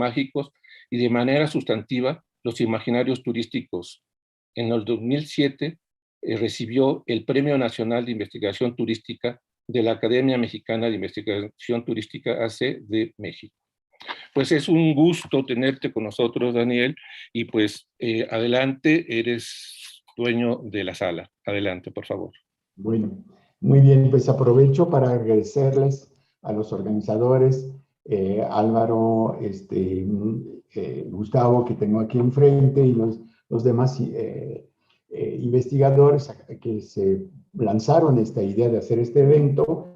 mágicos y de manera sustantiva los imaginarios turísticos. En el 2007 recibió el Premio Nacional de Investigación Turística de la Academia Mexicana de Investigación Turística AC de México. Pues es un gusto tenerte con nosotros, Daniel, y pues adelante, eres dueño de la sala. Adelante, por favor. Bueno, muy bien, pues aprovecho para agradecerles a los organizadores, Álvaro, Gustavo, que tengo aquí enfrente, y los demás investigadores que se lanzaron esta idea de hacer este evento,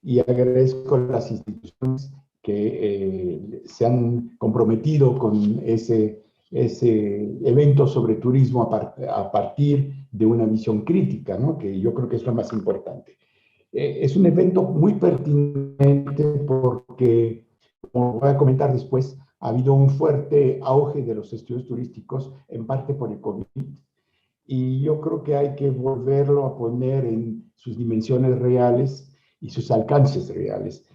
y agradezco a las instituciones que se han comprometido con ese evento sobre turismo a partir de una visión crítica, ¿no? Que yo creo que es lo más importante. Es un evento muy pertinente porque, como voy a comentar después, ha habido un fuerte auge de los estudios turísticos, en parte por el COVID, y yo creo que hay que volverlo a poner en sus dimensiones reales y sus alcances reales.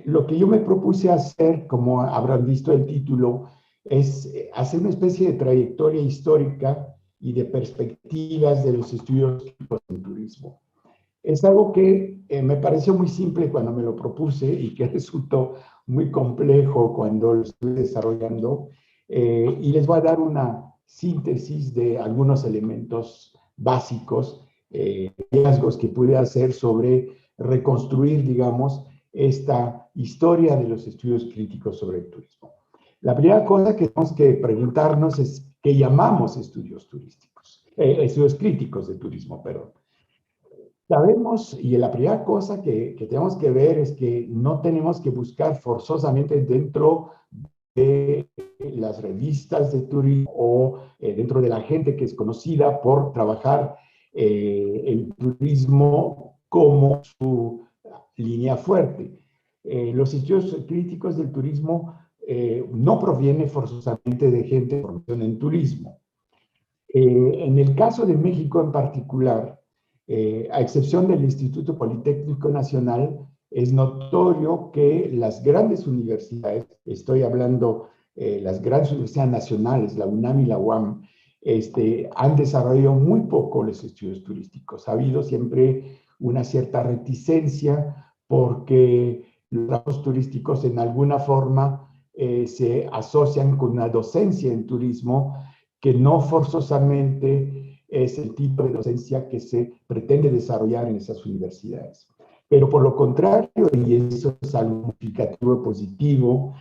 Lo que yo me propuse hacer, como habrán visto el título, es hacer una especie de trayectoria histórica y de perspectivas de los estudios en turismo. Es algo que me pareció muy simple cuando me lo propuse y que resultó muy complejo cuando lo estuve desarrollando. Y les voy a dar una síntesis de algunos elementos básicos, hallazgos que pude hacer sobre reconstruir, digamos, esta historia de los estudios críticos sobre el turismo. La primera cosa que tenemos que preguntarnos es qué llamamos estudios turísticos, estudios críticos de turismo, perdón. Sabemos, y la primera cosa que tenemos que ver es que no tenemos que buscar forzosamente dentro de las revistas de turismo o dentro de la gente que es conocida por trabajar el turismo como su línea fuerte. Los estudios críticos del turismo no provienen forzosamente de gente formación en turismo. En el caso de México en particular, a excepción del Instituto Politécnico Nacional, es notorio que las grandes universidades, estoy hablando las grandes universidades nacionales, la UNAM y la UAM, han desarrollado muy poco los estudios turísticos. Ha habido siempre una cierta reticencia porque los trabajos turísticos en alguna forma se asocian con una docencia en turismo que no forzosamente es el tipo de docencia que se pretende desarrollar en esas universidades. Pero por lo contrario, y eso es algo significativo y positivo,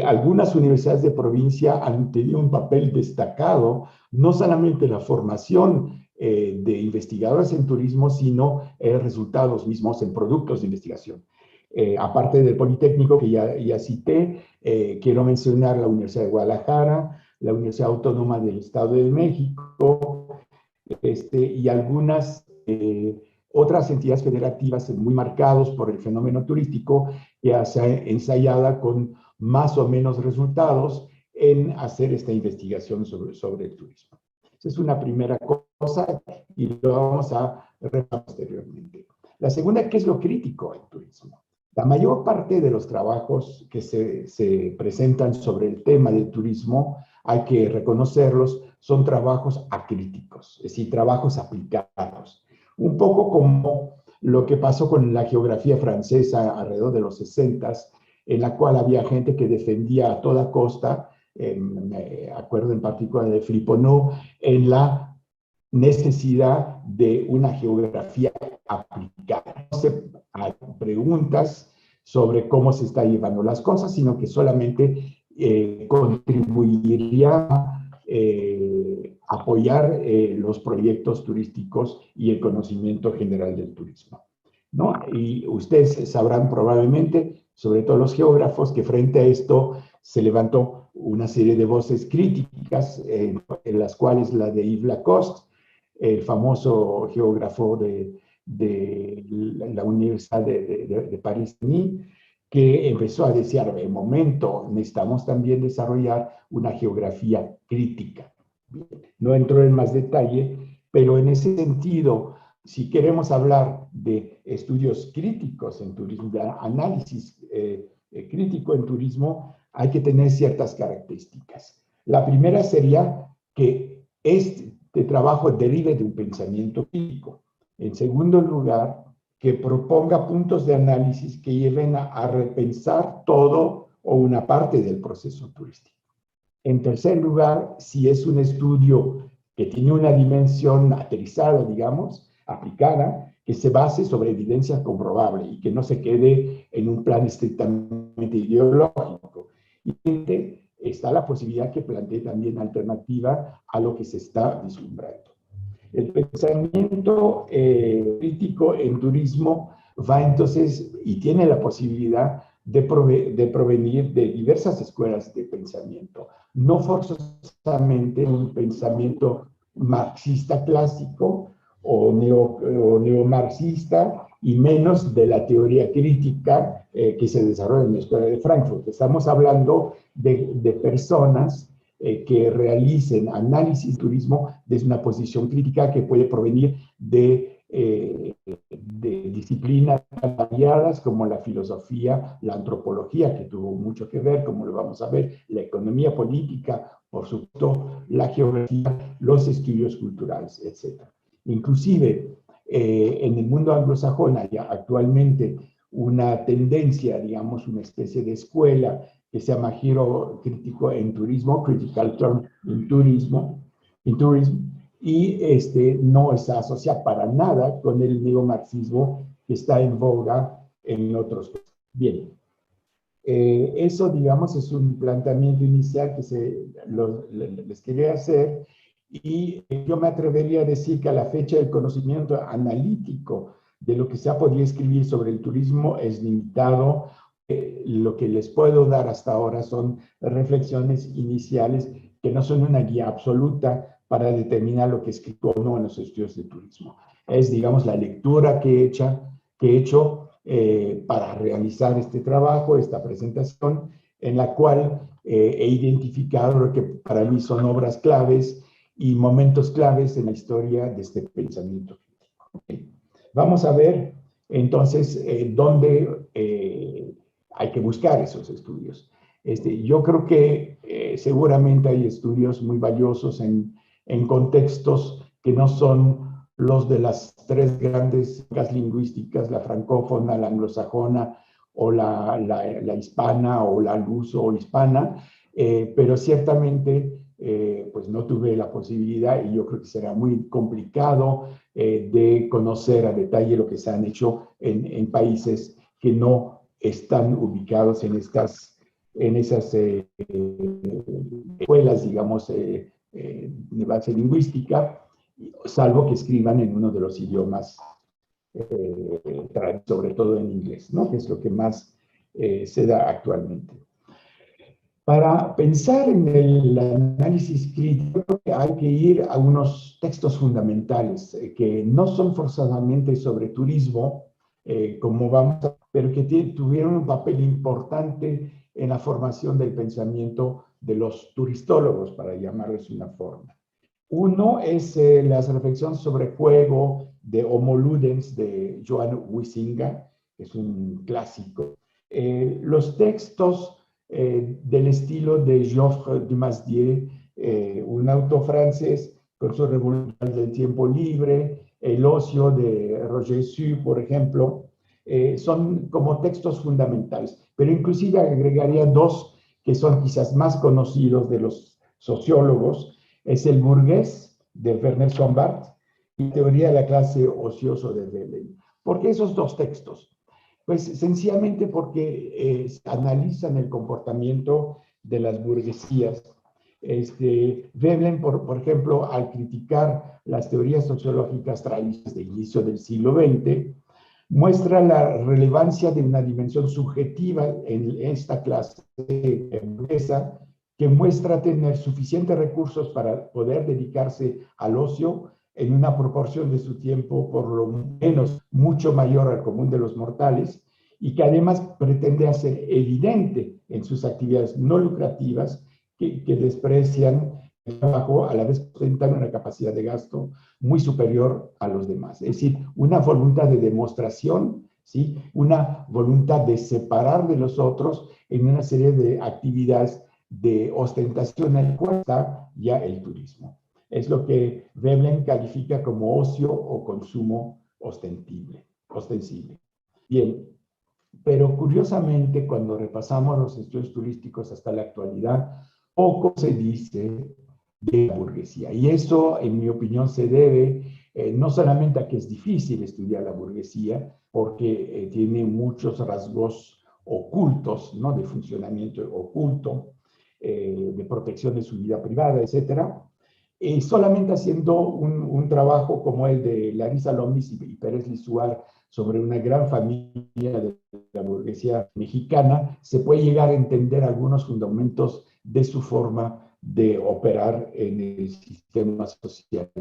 algunas universidades de provincia han tenido un papel destacado, no solamente en la formación de investigadores en turismo, sino resultados mismos en productos de investigación. Aparte del Politécnico que ya cité, quiero mencionar la Universidad de Guadalajara, la Universidad Autónoma del Estado de México, y algunas otras entidades federativas muy marcados por el fenómeno turístico que se ha ensayado con más o menos resultados en hacer esta investigación sobre el turismo. Esa es una primera cosa y lo vamos a revisar posteriormente. La segunda, ¿qué es lo crítico en turismo? La mayor parte de los trabajos que se presentan sobre el tema del turismo, hay que reconocerlos, son trabajos acríticos, es decir, trabajos aplicados. Un poco como lo que pasó con la geografía francesa alrededor de los 60s, en la cual había gente que defendía a toda costa, me acuerdo en particular de Friponneau, en la necesidad de una geografía aplicada. No se preguntas sobre cómo se están llevando las cosas, sino que solamente contribuiría a apoyar los proyectos turísticos y el conocimiento general del turismo, ¿no? Y ustedes sabrán probablemente, sobre todo los geógrafos, que frente a esto se levantó una serie de voces críticas, en las cuales la de Yves Lacoste, el famoso geógrafo de la Universidad de París-Denis, que empezó a decir, en momento, necesitamos también desarrollar una geografía crítica. No entro en más detalle, pero en ese sentido, si queremos hablar de estudios críticos en turismo, de análisis crítico en turismo, hay que tener ciertas características. La primera sería que este trabajo derive de un pensamiento crítico. En segundo lugar, que proponga puntos de análisis que lleven a repensar todo o una parte del proceso turístico. En tercer lugar, si es un estudio que tiene una dimensión aterrizada, digamos, aplicada, que se base sobre evidencia comprobable y que no se quede en un plan estrictamente ideológico. Y está la posibilidad que plantee también alternativa a lo que se está vislumbrando. El pensamiento crítico en turismo va entonces y tiene la posibilidad de provenir de diversas escuelas de pensamiento, no forzosamente un pensamiento marxista clásico o neomarxista, y menos de la teoría crítica que se desarrolla en la Escuela de Frankfurt. Estamos hablando de personas que realicen análisis de turismo desde una posición crítica que puede provenir de disciplinas variadas como la filosofía, la antropología, que tuvo mucho que ver, como lo vamos a ver, la economía política, por supuesto, la geografía, los estudios culturales, etc. Inclusive, en el mundo anglosajón hay actualmente una tendencia, digamos, una especie de escuela que se llama Giro Crítico en Turismo, Critical Turn in Tourism, y no está asociado para nada con el neomarxismo que está en boga en otros países. Bien, eso, digamos, es un planteamiento inicial que les quería hacer, y yo me atrevería a decir que a la fecha el conocimiento analítico de lo que se ha podido escribir sobre el turismo es limitado. Lo que les puedo dar hasta ahora son reflexiones iniciales que no son una guía absoluta para determinar lo que escribo o no en los estudios de turismo. Es, digamos, la lectura que he hecho para realizar este trabajo, esta presentación, en la cual he identificado lo que para mí son obras claves y momentos claves en la historia de este pensamiento crítico. ¿Okay? Vamos a ver entonces dónde hay que buscar esos estudios. Yo creo que seguramente hay estudios muy valiosos en contextos que no son los de las tres grandes lingüísticas, la francófona, la anglosajona o la hispana o la luso o hispana, pero ciertamente pues no tuve la posibilidad, y yo creo que será muy complicado de conocer a detalle lo que se han hecho en países que no están ubicados en esas escuelas, digamos, de base lingüística, salvo que escriban en uno de los idiomas, sobre todo en inglés, ¿no? Que es lo que más se da actualmente. Para pensar en el análisis crítico hay que ir a unos textos fundamentales que no son forzosamente sobre turismo, como vamos a, pero que tuvieron un papel importante en la formación del pensamiento de los turistólogos, para llamarles una forma. Uno es las reflexiones sobre juego de Homo Ludens de Johan Huizinga, que es un clásico. Los textos del estilo de Geoffroy Dumasdier, un autor francés con su Revolución del Tiempo Libre, El ocio de Roger Sue, por ejemplo, son como textos fundamentales, pero inclusive agregaría dos que son quizás más conocidos de los sociólogos. Es El burgués de Werner Sombart y Teoría de la clase ocioso de Veblen. ¿Por qué esos dos textos? Pues sencillamente porque analizan el comportamiento de las burguesías. Veblen, por ejemplo, al criticar las teorías sociológicas tradicionales del inicio del siglo XX, muestra la relevancia de una dimensión subjetiva en esta clase burguesa, que muestra tener suficientes recursos para poder dedicarse al ocio en una proporción de su tiempo por lo menos mucho mayor al común de los mortales, y que además pretende hacer evidente en sus actividades no lucrativas que desprecian el trabajo, a la vez presentan una capacidad de gasto muy superior a los demás. Es decir, una voluntad de demostración ¿sí? Una voluntad de separar de los otros en una serie de actividades de ostentación, en el cual está ya el turismo. Es lo que Veblen califica como ocio o consumo ostensible. Bien, pero curiosamente, cuando repasamos los estudios turísticos hasta la actualidad, poco se dice de la burguesía. Y eso, en mi opinión, se debe no solamente a que es difícil estudiar la burguesía, porque tiene muchos rasgos ocultos, ¿no? De funcionamiento oculto, de protección de su vida privada, etcétera. Solamente haciendo un trabajo como el de Larisa Lomis y Pérez Lizuar sobre una gran familia de la burguesía mexicana, se puede llegar a entender algunos fundamentos de su forma de operar en el sistema social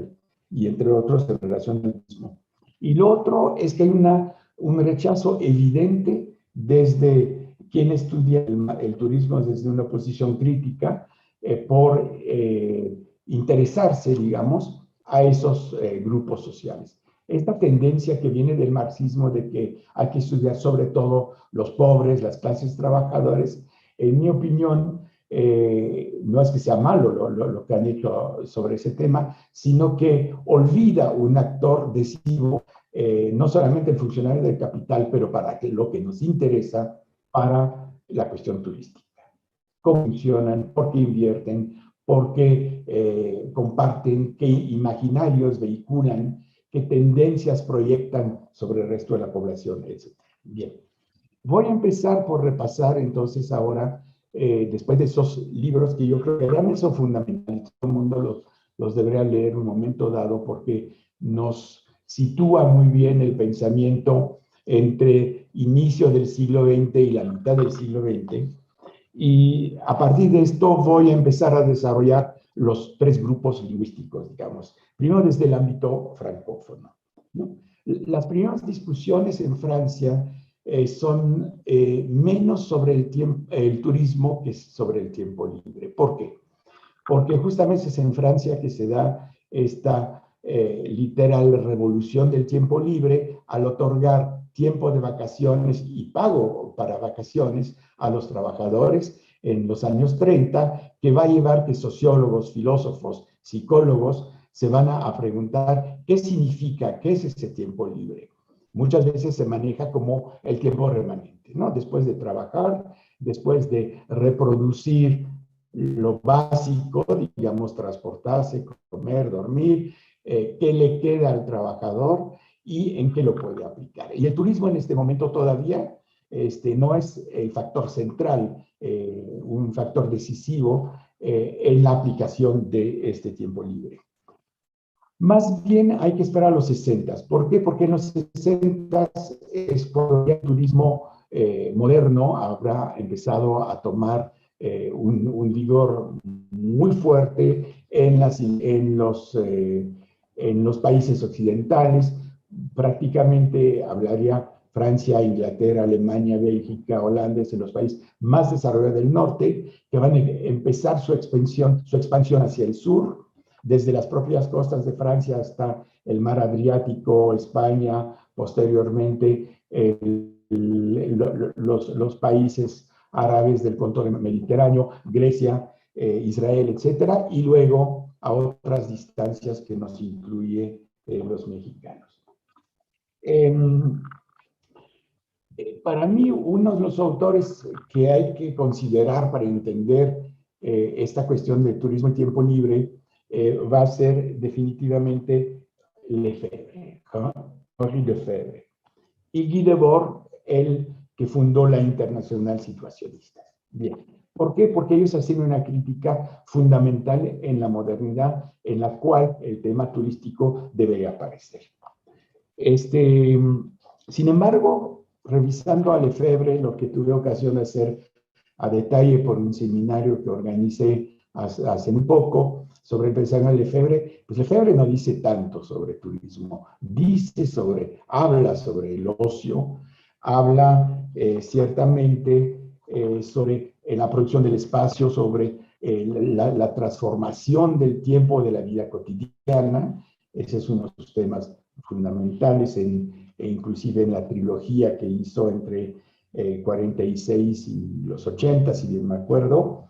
y entre otros en relación al mismo. Y lo otro es que hay un rechazo evidente desde quien estudia el turismo desde una posición crítica por interesarse, digamos, a esos grupos sociales. Esta tendencia que viene del marxismo de que hay que estudiar sobre todo los pobres, las clases trabajadoras, en mi opinión, no es que sea malo lo que han hecho sobre ese tema, sino que olvida un actor decisivo, no solamente el funcionario del capital, pero para lo que nos interesa para la cuestión turística. Cómo funcionan, por qué invierten, por qué comparten, qué imaginarios vehiculan, qué tendencias proyectan sobre el resto de la población, etc. Bien, voy a empezar por repasar entonces ahora, después de esos libros que yo creo que realmente son fundamentales, todo el mundo los debería leer en un momento dado porque nos sitúa muy bien el pensamiento entre inicio del siglo XX y la mitad del siglo XX. Y a partir de esto voy a empezar a desarrollar los tres grupos lingüísticos, digamos. Primero desde el ámbito francófono, ¿no? Las primeras discusiones en Francia son menos sobre el turismo que sobre el tiempo libre. ¿Por qué? Porque justamente es en Francia que se da esta literal revolución del tiempo libre al otorgar tiempo de vacaciones y pago para vacaciones a los trabajadores en los años 30, que va a llevar que sociólogos, filósofos, psicólogos se van a preguntar qué significa, qué es ese tiempo libre. Muchas veces se maneja como el tiempo remanente, ¿no? Después de trabajar, después de reproducir lo básico, digamos, transportarse, comer, dormir, qué le queda al trabajador y en qué lo puede aplicar. Y el turismo en este momento todavía no es el factor central, un factor decisivo en la aplicación de este tiempo libre. Más bien hay que esperar a los 60. ¿Por qué? Porque en los 60 es cuando el turismo moderno habrá empezado a tomar un vigor muy fuerte en los países occidentales. Prácticamente hablaría Francia, Inglaterra, Alemania, Bélgica, Holanda, en los países más desarrollados del norte, que van a empezar su expansión hacia el sur, desde las propias costas de Francia hasta el mar Adriático, España, posteriormente los países árabes del contorno mediterráneo, Grecia, Israel, etcétera, y luego a otras distancias que nos incluye los mexicanos. Para mí, uno de los autores que hay que considerar para entender esta cuestión del turismo y tiempo libre va a ser definitivamente Lefebvre, Henri Lefebvre, y Guy Debord, el que fundó la Internacional Situacionista. Bien, ¿por qué? Porque ellos hacen una crítica fundamental en la modernidad en la cual el tema turístico debería aparecer. Sin embargo, revisando a Lefebvre, lo que tuve ocasión de hacer a detalle por un seminario que organicé hace muy poco sobre el pensamiento de Lefebvre, pues Lefebvre no dice tanto sobre turismo, habla sobre el ocio, habla ciertamente sobre la producción del espacio, sobre la transformación del tiempo de la vida cotidiana. Ese es uno de los temas fundamentales en e inclusive en la trilogía que hizo entre 46 y los 80, si bien me acuerdo,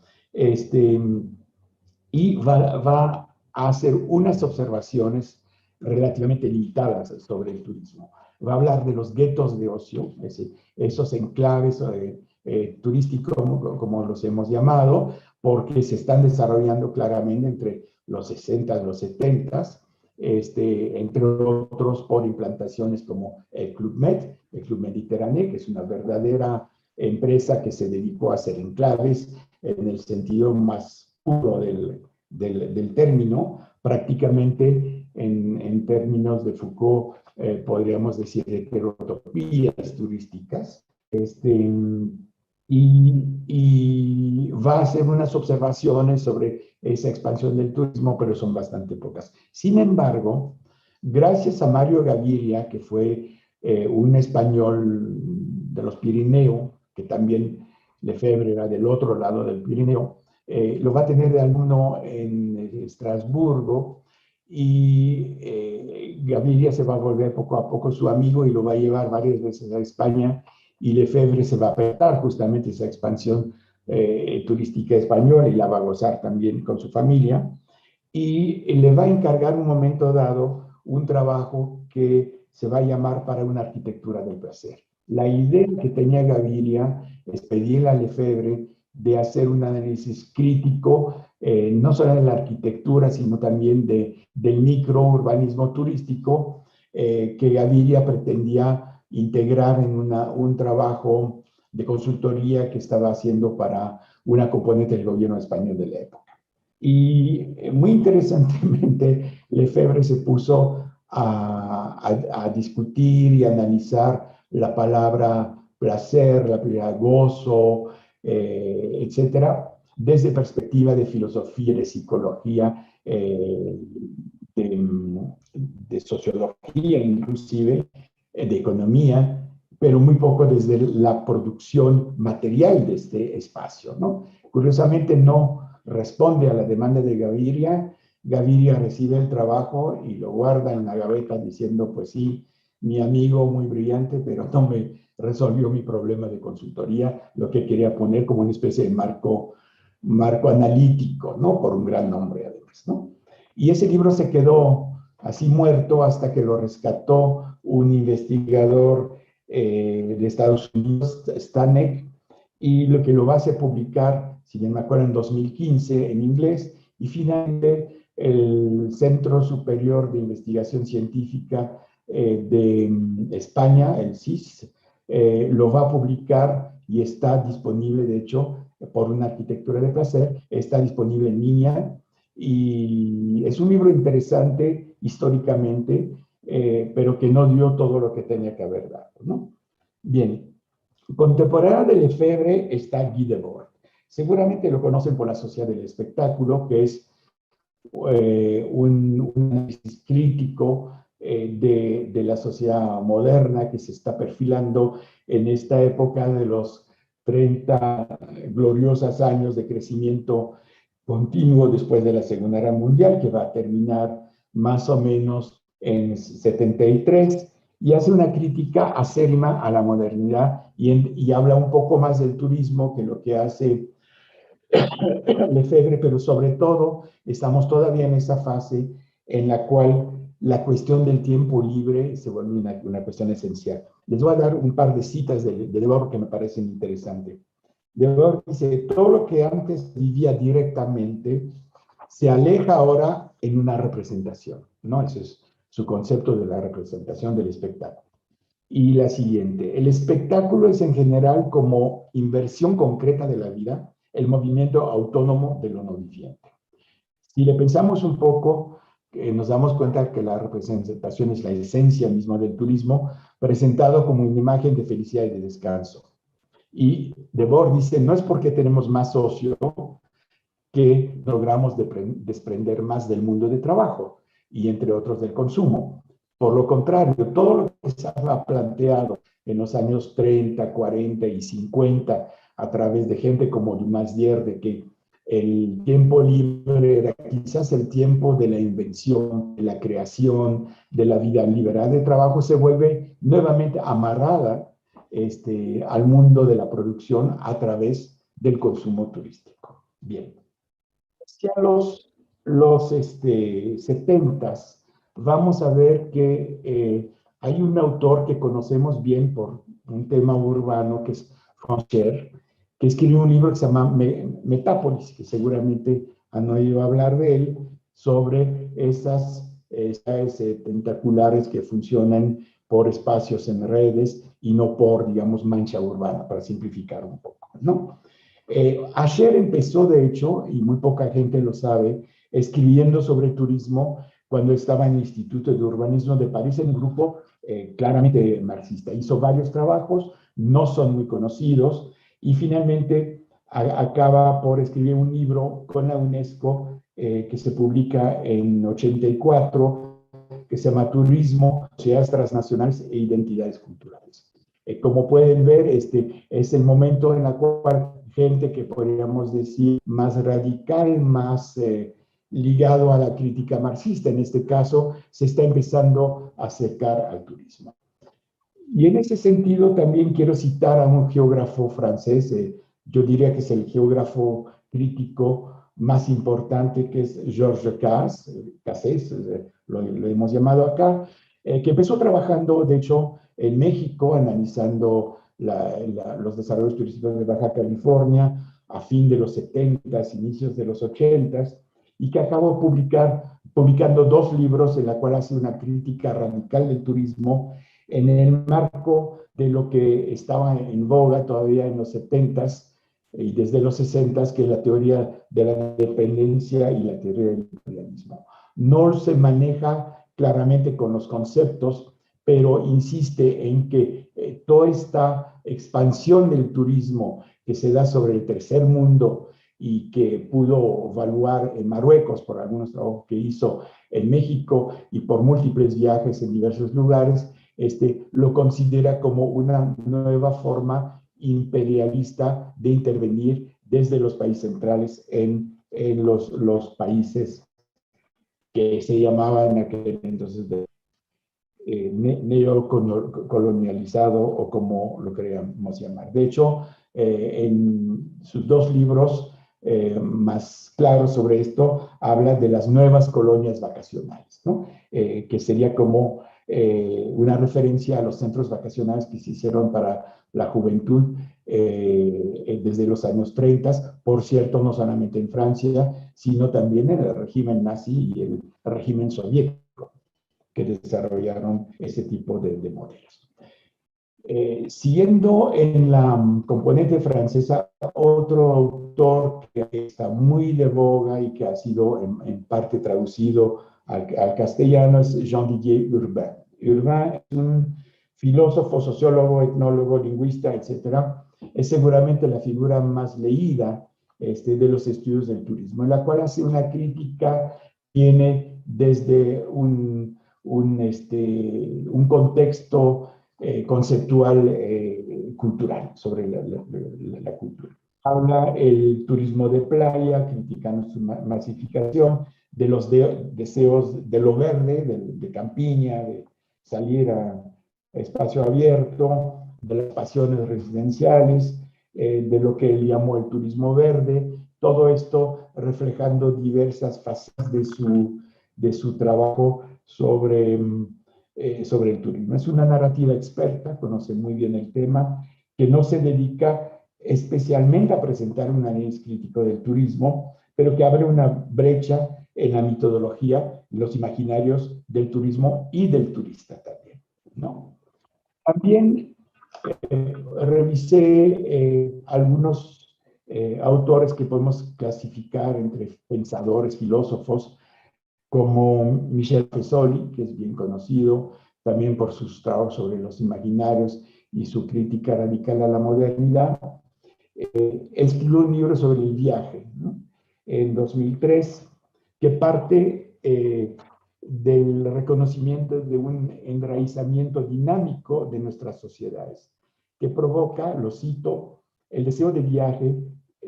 y va a hacer unas observaciones relativamente limitadas sobre el turismo. Va a hablar de los guetos de ocio, esos enclaves turísticos, como los hemos llamado, porque se están desarrollando claramente entre los 60 y los 70, entre otros por implantaciones como el Club Med, el Club Mediterráneo, que es una verdadera empresa que se dedicó a hacer enclaves en el sentido más puro del término, prácticamente en términos de Foucault, podríamos decir heterotopías turísticas, y va a hacer unas observaciones sobre esa expansión del turismo, pero son bastante pocas. Sin embargo, gracias a Mario Gaviria, que fue un español de los Pirineos, que también Lefebvre era del otro lado del Pirineo, lo va a tener de alumno en Estrasburgo, y Gaviria se va a volver poco a poco su amigo y lo va a llevar varias veces a España, y Lefebvre se va a apretar justamente esa expansión turística española y la va a gozar también con su familia, y le va a encargar un momento dado un trabajo que se va a llamar Para una arquitectura del placer. La idea que tenía Gaviria es pedirle a Lefebvre de hacer un análisis crítico, no solo de la arquitectura, sino también del microurbanismo turístico, que Gaviria pretendía integrar en un trabajo de consultoría que estaba haciendo para una componente del gobierno español de la época. Y muy interesantemente, Lefebvre se puso a discutir y analizar la palabra placer, la palabra gozo, etcétera, desde perspectiva de filosofía, de psicología, de sociología inclusive, de economía, pero muy poco desde la producción material de este espacio, ¿no? Curiosamente no responde a la demanda de Gaviria. Gaviria recibe el trabajo y lo guarda en la gaveta diciendo, pues sí, mi amigo muy brillante, pero no me resolvió mi problema de consultoría, lo que quería poner como una especie de marco analítico, ¿no? Por un gran nombre además, ¿no? Y ese libro se quedó así muerto hasta que lo rescató un investigador de Estados Unidos, Stanek, y lo que lo va a hacer publicar, si bien me acuerdo, en 2015 en inglés, y finalmente el Centro Superior de Investigación Científica de España, el CSIC, lo va a publicar y está disponible, de hecho, por una arquitectura de placer, está disponible en línea, y es un libro interesante históricamente, pero que no dio todo lo que tenía que haber dado, ¿no? Bien, contemporánea de Lefebvre está Guy Debord. Seguramente lo conocen por la Sociedad del Espectáculo, que es un análisis crítico de la sociedad moderna que se está perfilando en esta época de los 30 gloriosos años de crecimiento continuo después de la Segunda Guerra Mundial, que va a terminar más o menos en 73, y hace una crítica acérrima a la modernidad y habla un poco más del turismo que lo que hace Lefebvre, pero sobre todo estamos todavía en esa fase en la cual la cuestión del tiempo libre se vuelve una cuestión esencial. Les voy a dar un par de citas de Debord que me parecen interesantes. Debord dice, todo lo que antes vivía directamente se aleja ahora en una representación, ¿no? Ese es su concepto de la representación del espectáculo. Y la siguiente, el espectáculo es en general como inversión concreta de la vida, el movimiento autónomo de lo no viviente. Si le pensamos un poco, nos damos cuenta que la representación es la esencia misma del turismo, presentado como una imagen de felicidad y de descanso. Y Debord dice, no es porque tenemos más ocio que logramos desprender más del mundo de trabajo y entre otros del consumo. Por lo contrario, todo lo que se ha planteado en los años 30, 40 y 50 a través de gente como Dumas Dierre, que el tiempo libre era quizás el tiempo de la invención, de la creación, de la vida libre de trabajo, se vuelve nuevamente amarrada al mundo de la producción a través del consumo turístico. Bien. Hacia los 70s, vamos a ver que hay un autor que conocemos bien por un tema urbano, que es Francher, que escribió un libro que se llama Metápolis, que seguramente han oído hablar de él, sobre esas tentaculares que funcionan por espacios en redes y no por, digamos, mancha urbana, para simplificar un poco, ¿no? Asher empezó, de hecho, y muy poca gente lo sabe, escribiendo sobre turismo cuando estaba en el Instituto de Urbanismo de París, en un grupo claramente marxista. Hizo varios trabajos, no son muy conocidos, y finalmente acaba por escribir un libro con la UNESCO que se publica en 84, que se llama Turismo, Sociedades Transnacionales e Identidades Culturales. Como pueden ver, es el momento en el cual gente que podríamos decir más radical, más ligado a la crítica marxista, en este caso, se está empezando a acercar al turismo. Y en ese sentido también quiero citar a un geógrafo francés, yo diría que es el geógrafo crítico más importante, que es Georges Cassés, lo hemos llamado acá, que empezó trabajando, de hecho, en México, analizando los desarrollos turísticos de Baja California a fin de los 70s, inicios de los 80s, y que acabó publicando 2 libros en la cual hace una crítica radical del turismo en el marco de lo que estaba en boga todavía en los 70s y desde los 60s, que es la teoría de la dependencia y la teoría del imperialismo. No se maneja claramente con los conceptos, pero insiste en que toda esta expansión del turismo que se da sobre el tercer mundo y que pudo evaluar en Marruecos por algunos trabajos que hizo en México y por múltiples viajes en diversos lugares, lo considera como una nueva forma imperialista de intervenir desde los países centrales en los países que se llamaban en aquel entonces neocolonializado o como lo queríamos llamar. De hecho, en sus 2 libros más claros sobre esto, habla de las nuevas colonias vacacionales, ¿no? Que sería como una referencia a los centros vacacionales que se hicieron para la juventud desde los años 30, por cierto, no solamente en Francia, sino también en el régimen nazi y el régimen soviético, que desarrollaron ese tipo de modelos. Siguiendo en la componente francesa, otro autor que está muy de boga y que ha sido en parte traducido al castellano es Jean-Didier Urbain. Urbain es un filósofo, sociólogo, etnólogo, lingüista, etcétera. Es seguramente la figura más leída de los estudios del turismo, en la cual hace una crítica, tiene desde un contexto conceptual cultural sobre la cultura. Habla el turismo de playa, criticando su masificación, de los deseos de lo verde, de campiña, de salir a espacio abierto, de las pasiones residenciales, de lo que él llamó el turismo verde, todo esto reflejando diversas facetas de su trabajo sobre el turismo. Es una narrativa experta, conoce muy bien el tema, que no se dedica especialmente a presentar un análisis crítico del turismo, pero que abre una brecha en la metodología, los imaginarios del turismo y del turista también, ¿no? También revisé algunos autores que podemos clasificar entre pensadores, filósofos, como Michel Fessoli, que es bien conocido también por sus trabajos sobre los imaginarios y su crítica radical a la modernidad. Escribió un libro sobre el viaje, ¿no? En 2003, que parte del reconocimiento de un enraizamiento dinámico de nuestras sociedades, que provoca, lo cito, el deseo de viaje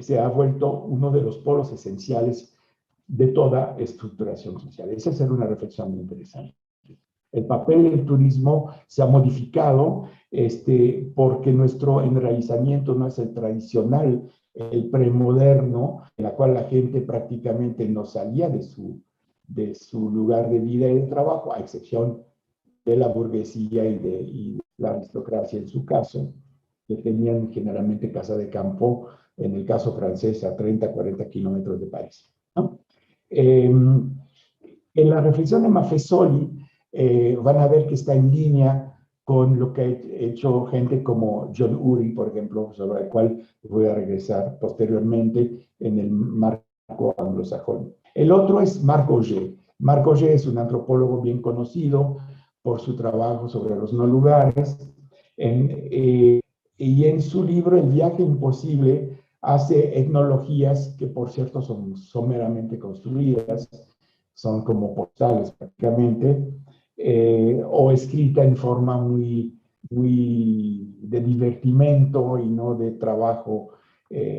se ha vuelto uno de los polos esenciales de toda estructuración social. Esa es una reflexión muy interesante. El papel del turismo se ha modificado porque nuestro enraizamiento no es el tradicional, el premoderno, en la cual la gente prácticamente no salía de su lugar de vida y de trabajo, a excepción de la burguesía y la aristocracia en su caso, que tenían generalmente casa de campo, en el caso francés, a 30, 40 kilómetros de París, ¿no? En la reflexión de Maffesoli, van a ver que está en línea con lo que ha hecho gente como John Ury, por ejemplo, sobre el cual voy a regresar posteriormente en el marco anglosajón. El otro es Marc Augé. Marc Augé es un antropólogo bien conocido por su trabajo sobre los no lugares, y en su libro El viaje imposible hace etnologías que, por cierto, son someramente construidas, son como postales prácticamente, o escrita en forma muy de divertimento y no de trabajo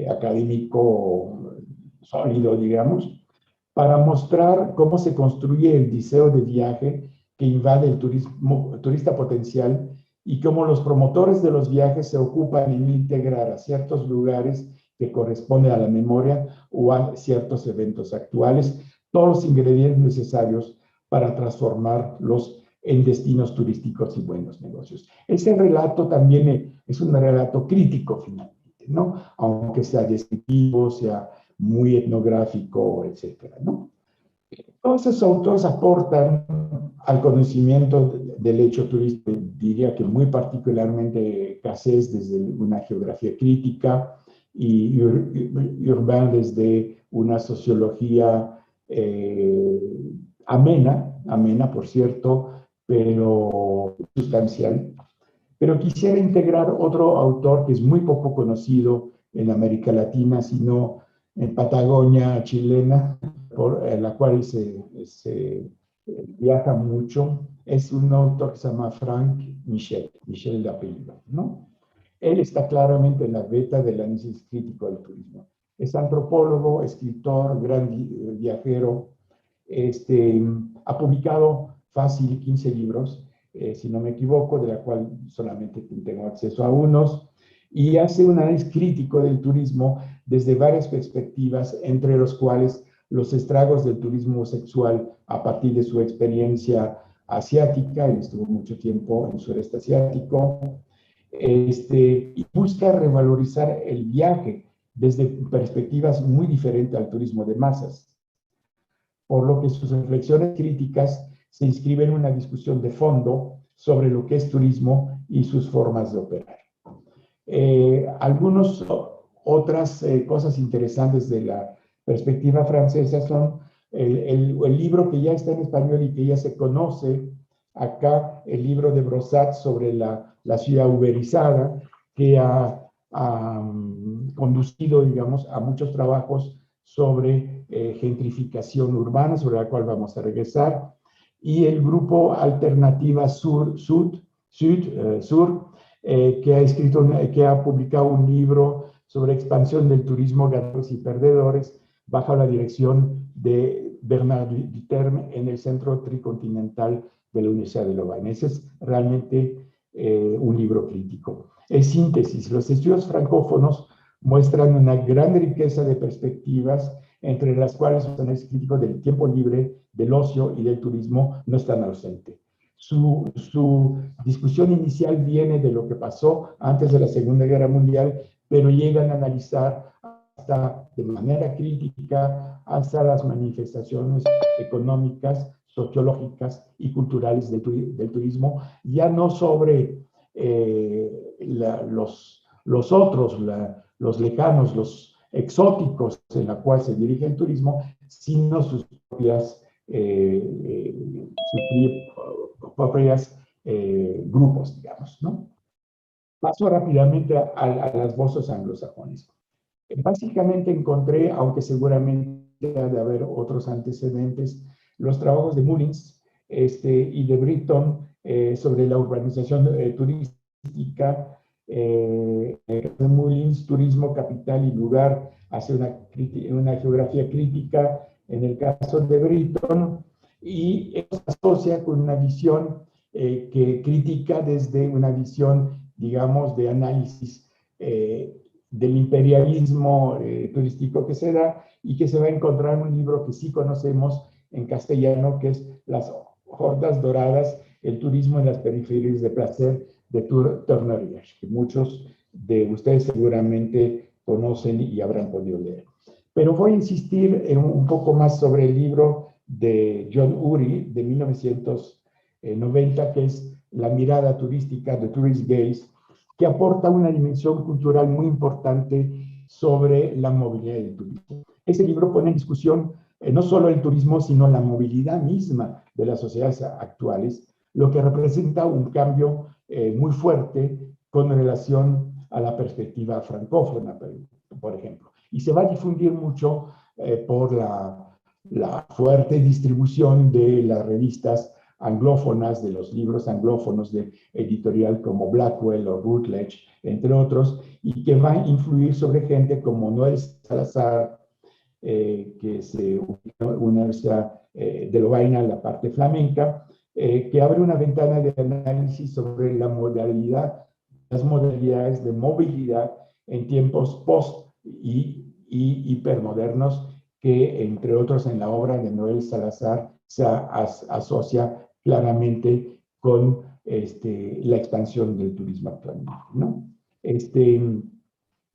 académico sólido, digamos, para mostrar cómo se construye el deseo de viaje que invade el turista potencial y cómo los promotores de los viajes se ocupan en integrar a ciertos lugares que corresponden a la memoria o a ciertos eventos actuales, todos los ingredientes necesarios para transformarlos en destinos turísticos y buenos negocios. Ese relato también es un relato crítico finalmente, ¿no? Aunque sea descriptivo, sea muy etnográfico, etcétera, ¿no? Todos esos autores aportan al conocimiento del hecho turístico, diría que muy particularmente Cassés desde una geografía crítica y Urbain desde una sociología amena por cierto, pero sustancial. Pero quisiera integrar otro autor que es muy poco conocido en América Latina, sino en Patagonia chilena, por la cual se viaja mucho. Es un autor que se llama Frank Michel de apellido, ¿no? Él está claramente en la beta del análisis crítico del turismo. Es antropólogo, escritor, gran viajero. Ha publicado fácil 15 libros, si no me equivoco, de la cual solamente tengo acceso a unos, y hace un análisis crítico del turismo desde varias perspectivas, entre los cuales los estragos del turismo sexual a partir de su experiencia asiática, él estuvo mucho tiempo en sureste asiático, y busca revalorizar el viaje desde perspectivas muy diferentes al turismo de masas, por lo que sus reflexiones críticas se inscriben en una discusión de fondo sobre lo que es turismo y sus formas de operar. Algunas otras cosas interesantes de la perspectiva francesa son el libro que ya está en español y que ya se conoce acá, el libro de Brossat sobre la ciudad uberizada, que ha conducido, digamos, a muchos trabajos sobre gentrificación urbana, sobre la cual vamos a regresar, y el grupo Alternativa Sur, que ha publicado un libro sobre expansión del turismo, ganadores y perdedores, bajo la dirección de Bernard Duterme en el Centro Tricontinental de la Universidad de Lovaina. Ese es realmente un libro crítico. En síntesis, los estudios francófonos muestran una gran riqueza de perspectivas, entre las cuales los análisis críticos del tiempo libre, del ocio y del turismo no están ausentes. Su discusión inicial viene de lo que pasó antes de la Segunda Guerra Mundial, pero llegan a analizar hasta de manera crítica hasta las manifestaciones económicas, sociológicas y culturales del turismo, ya no sobre los otros, los lejanos, los exóticos en la cual se dirige el turismo, sino sus propias grupos, digamos, ¿no? Paso rápidamente a las voces anglosajones. Básicamente encontré, aunque seguramente ha de haber otros antecedentes, los trabajos de Mullins y de Britton sobre la urbanización turística el caso de Mullins, turismo, capital y lugar, hace una geografía crítica en el caso de Britton, y eso se asocia con una visión que critica desde una visión, digamos, de análisis del imperialismo turístico que se da, y que se va a encontrar en un libro que sí conocemos en castellano, que es Las Hordas Doradas, el turismo en las periferias de placer, de Turner Hirsch, que muchos de ustedes seguramente conocen y habrán podido leer. Pero voy a insistir un poco más sobre el libro de John Ury, de 1990, que es La mirada turística, The Tourist Gaze, que aporta una dimensión cultural muy importante sobre la movilidad del turismo. Ese libro pone en discusión no solo el turismo, sino la movilidad misma de las sociedades actuales, lo que representa un cambio muy fuerte con relación a la perspectiva francófona, por ejemplo. Y se va a difundir mucho por la fuerte distribución de las revistas anglófonas, de los libros anglófonos de editorial como Blackwell o Routledge, entre otros, y que va a influir sobre gente como Noel Salazar, que se ubica en la Universidad de Lovaina, la parte flamenca, que abre una ventana de análisis sobre la modalidad, las modalidades de movilidad en tiempos post y hipermodernos, que entre otros en la obra de Noel Salazar se asocia claramente con la expansión del turismo actualmente, ¿no?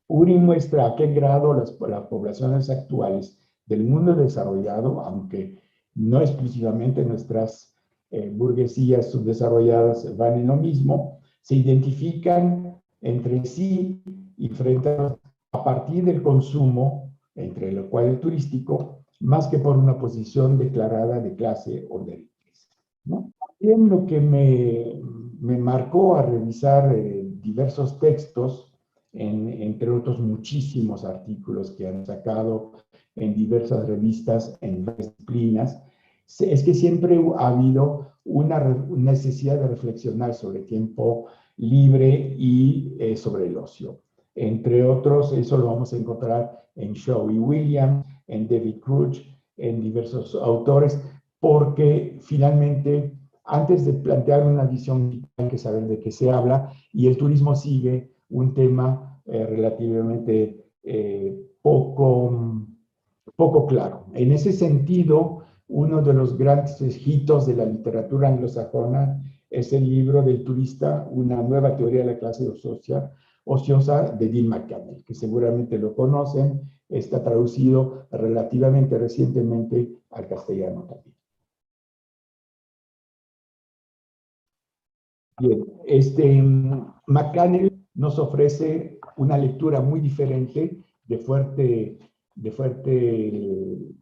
Uri muestra a qué grado las poblaciones actuales del mundo desarrollado, aunque no exclusivamente nuestras burguesías subdesarrolladas van en lo mismo, se identifican entre sí y frente a partir del consumo, entre lo cual el turístico, más que por una posición declarada de clase o de riqueza, ¿no? También lo que me marcó a revisar diversos textos, entre otros muchísimos artículos que han sacado en diversas revistas, en disciplinas, es que siempre ha habido una necesidad de reflexionar sobre tiempo libre y sobre el ocio. Entre otros, eso lo vamos a encontrar en Shaw y Williams, en David Crouch, en diversos autores, porque finalmente, antes de plantear una visión, hay que saber de qué se habla, y el turismo sigue un tema relativamente poco claro. En ese sentido, uno de los grandes hitos de la literatura anglosajona es el libro del turista, una nueva teoría de la clase ociosa de Dean McCannell, que seguramente lo conocen, está traducido relativamente recientemente al castellano también. Bien, McCannell nos ofrece una lectura muy diferente, de fuerte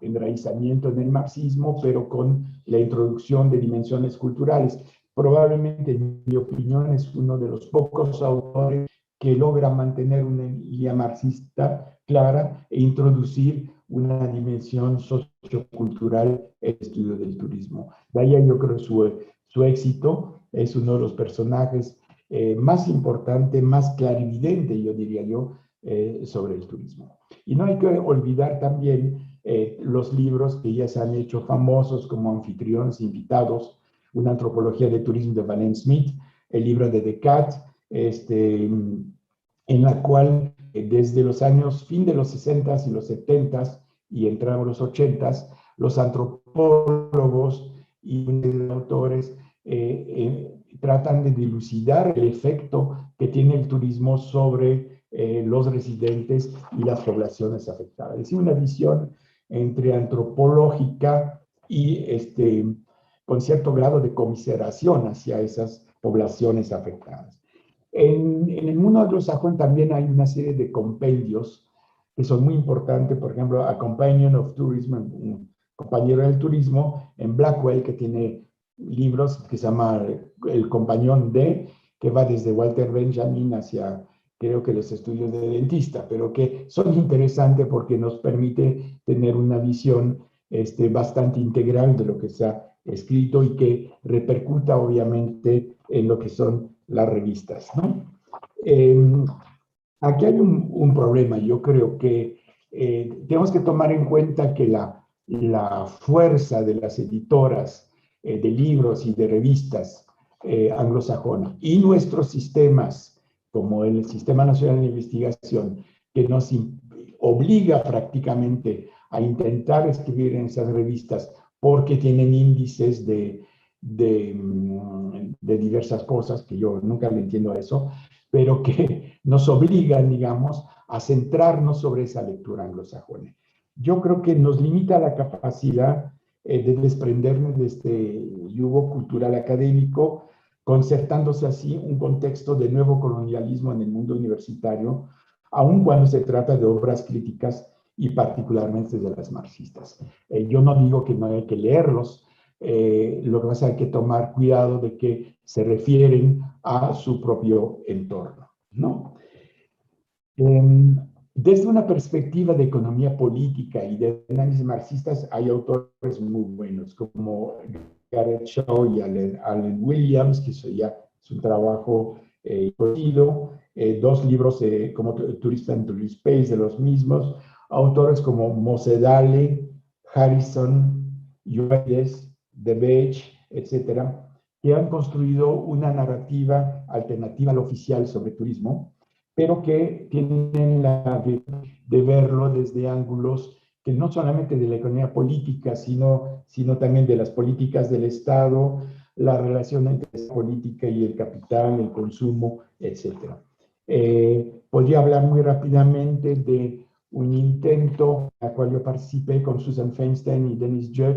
enraizamiento en el marxismo, pero con la introducción de dimensiones culturales. Probablemente, en mi opinión, es uno de los pocos autores que logra mantener una línea marxista clara e introducir una dimensión sociocultural en el estudio del turismo. De ahí yo creo su éxito. Es uno de los personajes más importantes, más clarividente, yo diría yo, sobre el turismo. Y no hay que olvidar también los libros que ya se han hecho famosos como Anfitriones Invitados, una antropología de turismo de Valen Smith, el libro de Descartes, en la cual desde los años, fin de los 60s y los 70s y entramos los 80s, los antropólogos y autores tratan de dilucidar el efecto que tiene el turismo sobre los residentes y las poblaciones afectadas. Es decir, una visión entre antropológica y con cierto grado de conmiseración hacia esas poblaciones afectadas. En el mundo anglosajón también hay una serie de compendios que son muy importantes, por ejemplo, A Companion of Tourism, un compañero del turismo, en Blackwell, que tiene libros que se llama El Compañón de, que va desde Walter Benjamin hacia, creo que los estudios de dentista, pero que son interesantes porque nos permite tener una visión bastante integral de lo que se ha escrito y que repercuta obviamente en lo que son las revistas, ¿no? Aquí hay un problema. Yo creo que tenemos que tomar en cuenta que la fuerza de las editoras de libros y de revistas anglosajonas y nuestros sistemas, como el Sistema Nacional de Investigación, que nos obliga prácticamente a intentar escribir en esas revistas porque tienen índices de diversas cosas, que yo nunca le entiendo a eso, pero que nos obligan, digamos, a centrarnos sobre esa lectura anglosajona. Yo creo que nos limita la capacidad de desprendernos de este yugo cultural académico, concertándose así un contexto de nuevo colonialismo en el mundo universitario, aun cuando se trata de obras críticas y particularmente de las marxistas. Yo no digo que no hay que leerlos, lo que pasa es que hay que tomar cuidado de que se refieren a su propio entorno, ¿no? Desde una perspectiva de economía política y de análisis marxistas, hay autores muy buenos, como Gareth Shaw y Allen Williams, que eso ya es un trabajo conocido, dos libros como Tourist and Tourist Space de los mismos, autores como Mosedale, Harrison, Yuedes, DeBage, etcétera, que han construido una narrativa alternativa al oficial sobre turismo, pero que tienen la de verlo desde ángulos que no solamente de la economía política, sino también de las políticas del Estado, la relación entre la política y el capital, el consumo, etc. Podría hablar muy rápidamente de un intento en el cual yo participé con Susan Feinstein y Dennis Judd,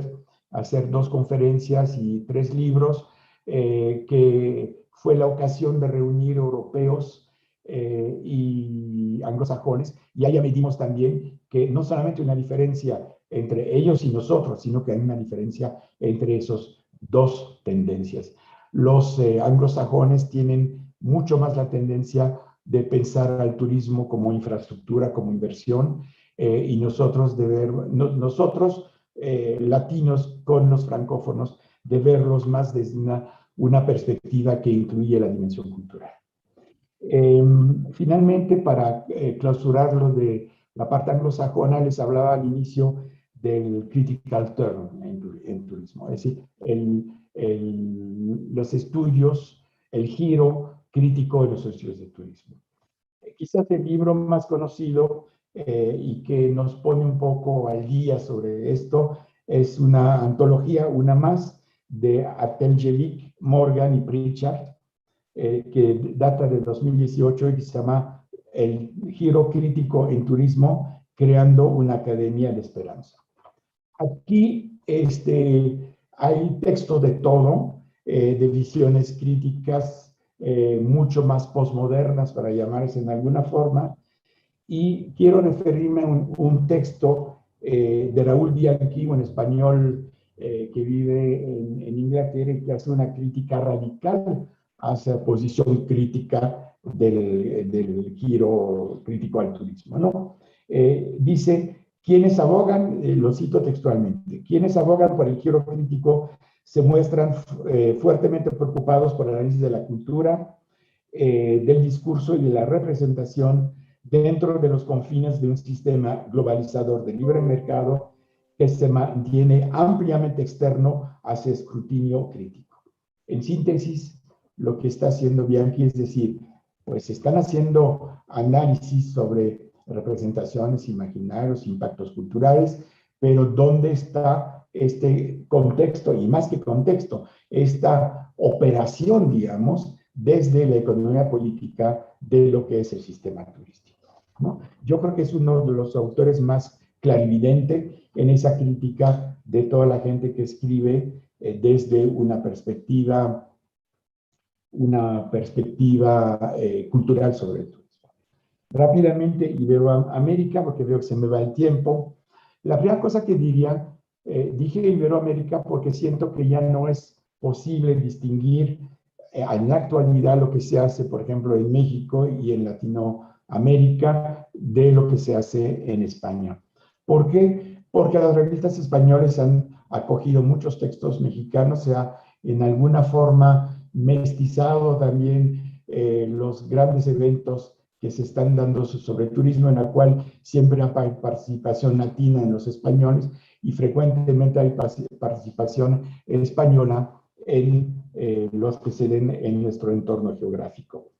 hacer 2 conferencias y 3 libros, que fue la ocasión de reunir europeos y anglosajones, y allá medimos también que no solamente una diferencia entre ellos y nosotros, sino que hay una diferencia entre esos 2 tendencias. Los anglosajones tienen mucho más la tendencia de pensar al turismo como infraestructura, como inversión, y nosotros latinos con los francófonos, de verlos más desde una perspectiva que incluye la dimensión cultural. Finalmente, para clausurarlo de la parte anglosajona, les hablaba al inicio del critical turn en turismo, es decir, los estudios, el giro crítico de los estudios de turismo. Quizás el libro más conocido y que nos pone un poco al día sobre esto es una antología, una más, de Ateljevic, Morgan y Pritchard, que data de 2018 y que se llama El giro crítico en turismo, creando una academia de esperanza. Aquí hay texto de todo, de visiones críticas, mucho más posmodernas, para llamarse en alguna forma, y quiero referirme a un texto de Raúl Bianchi, un español que vive en Inglaterra y que hace una crítica radical hacia posición crítica del giro crítico al turismo, ¿no? Dice, quienes abogan, lo cito textualmente, quienes abogan por el giro crítico se muestran fuertemente preocupados por el análisis de la cultura, del discurso y de la representación dentro de los confines de un sistema globalizador de libre mercado que se mantiene ampliamente externo hacia escrutinio crítico. En síntesis, lo que está haciendo Bianchi es decir, pues están haciendo análisis sobre representaciones, imaginarios, impactos culturales, pero ¿dónde está este contexto? Y más que contexto, esta operación, digamos, desde la economía política de lo que es el sistema turístico, ¿no? Yo creo que es uno de los autores más clarividente en esa crítica de toda la gente que escribe desde una perspectiva cultural sobre el turismo. Rápidamente, Iberoamérica, porque veo que se me va el tiempo. La primera cosa que diría, dije Iberoamérica porque siento que ya no es posible distinguir en la actualidad lo que se hace, por ejemplo, en México y en Latinoamérica de lo que se hace en España. ¿Por qué? Porque las revistas españolas han acogido muchos textos mexicanos, se ha en alguna forma mestizado también los grandes eventos que se están dando sobre turismo, en la cual siempre hay participación latina en los españoles y frecuentemente hay participación española en los que se den en nuestro entorno geográfico.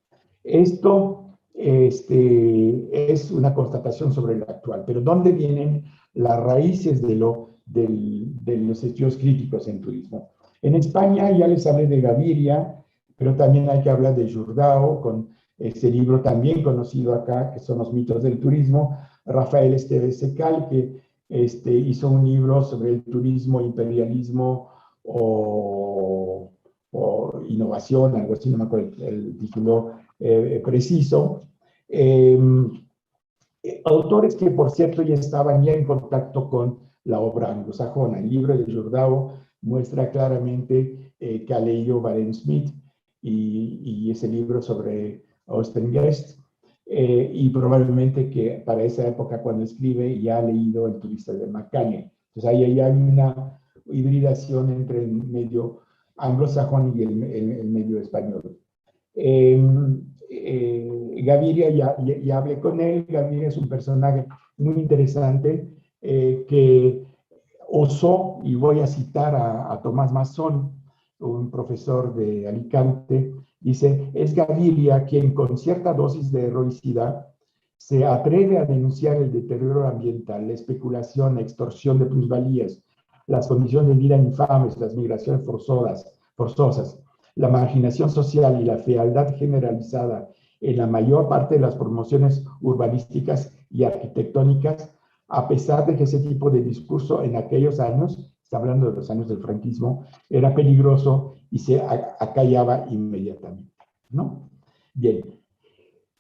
Esto es una constatación sobre lo actual, pero ¿dónde vienen las raíces de los estudios críticos en turismo? En España ya les hablé de Gaviria, pero también hay que hablar de Jordao, con ese libro también conocido acá, que son los mitos del turismo. Rafael Esteves Secal, que hizo un libro sobre el turismo, imperialismo o innovación, algo así, no me acuerdo el título preciso. Autores que, por cierto, ya estaban en contacto con la obra anglosajona. El libro de Jordao muestra claramente que ha leído Baron Smith y ese libro sobre Austen Guest, y probablemente que para esa época, cuando escribe, ya ha leído El turista de Macaña. Entonces ahí hay una hibridación entre el medio anglosajón y el medio español. Gaviria, ya hablé con él. Gaviria es un personaje muy interesante que osó, y voy a citar a Tomás Masón, un profesor de Alicante, dice: es Gaviria quien con cierta dosis de heroicidad se atreve a denunciar el deterioro ambiental, la especulación, la extorsión de plusvalías, las condiciones de vida infames, las migraciones forzosas, la marginación social y la fealdad generalizada en la mayor parte de las promociones urbanísticas y arquitectónicas, a pesar de que ese tipo de discurso en aquellos años, está hablando de los años del franquismo, era peligroso y se acallaba inmediatamente, ¿no? Bien.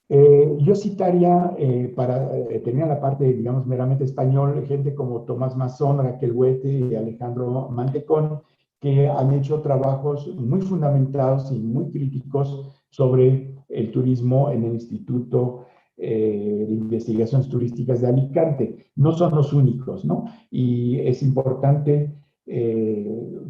Yo citaría, para terminar la parte, digamos, meramente español, gente como Tomás Masón, Raquel Huete y Alejandro Mantecón, que han hecho trabajos muy fundamentados y muy críticos sobre el turismo en el Instituto de Investigaciones Turísticas de Alicante. No son los únicos, ¿no? Y es importante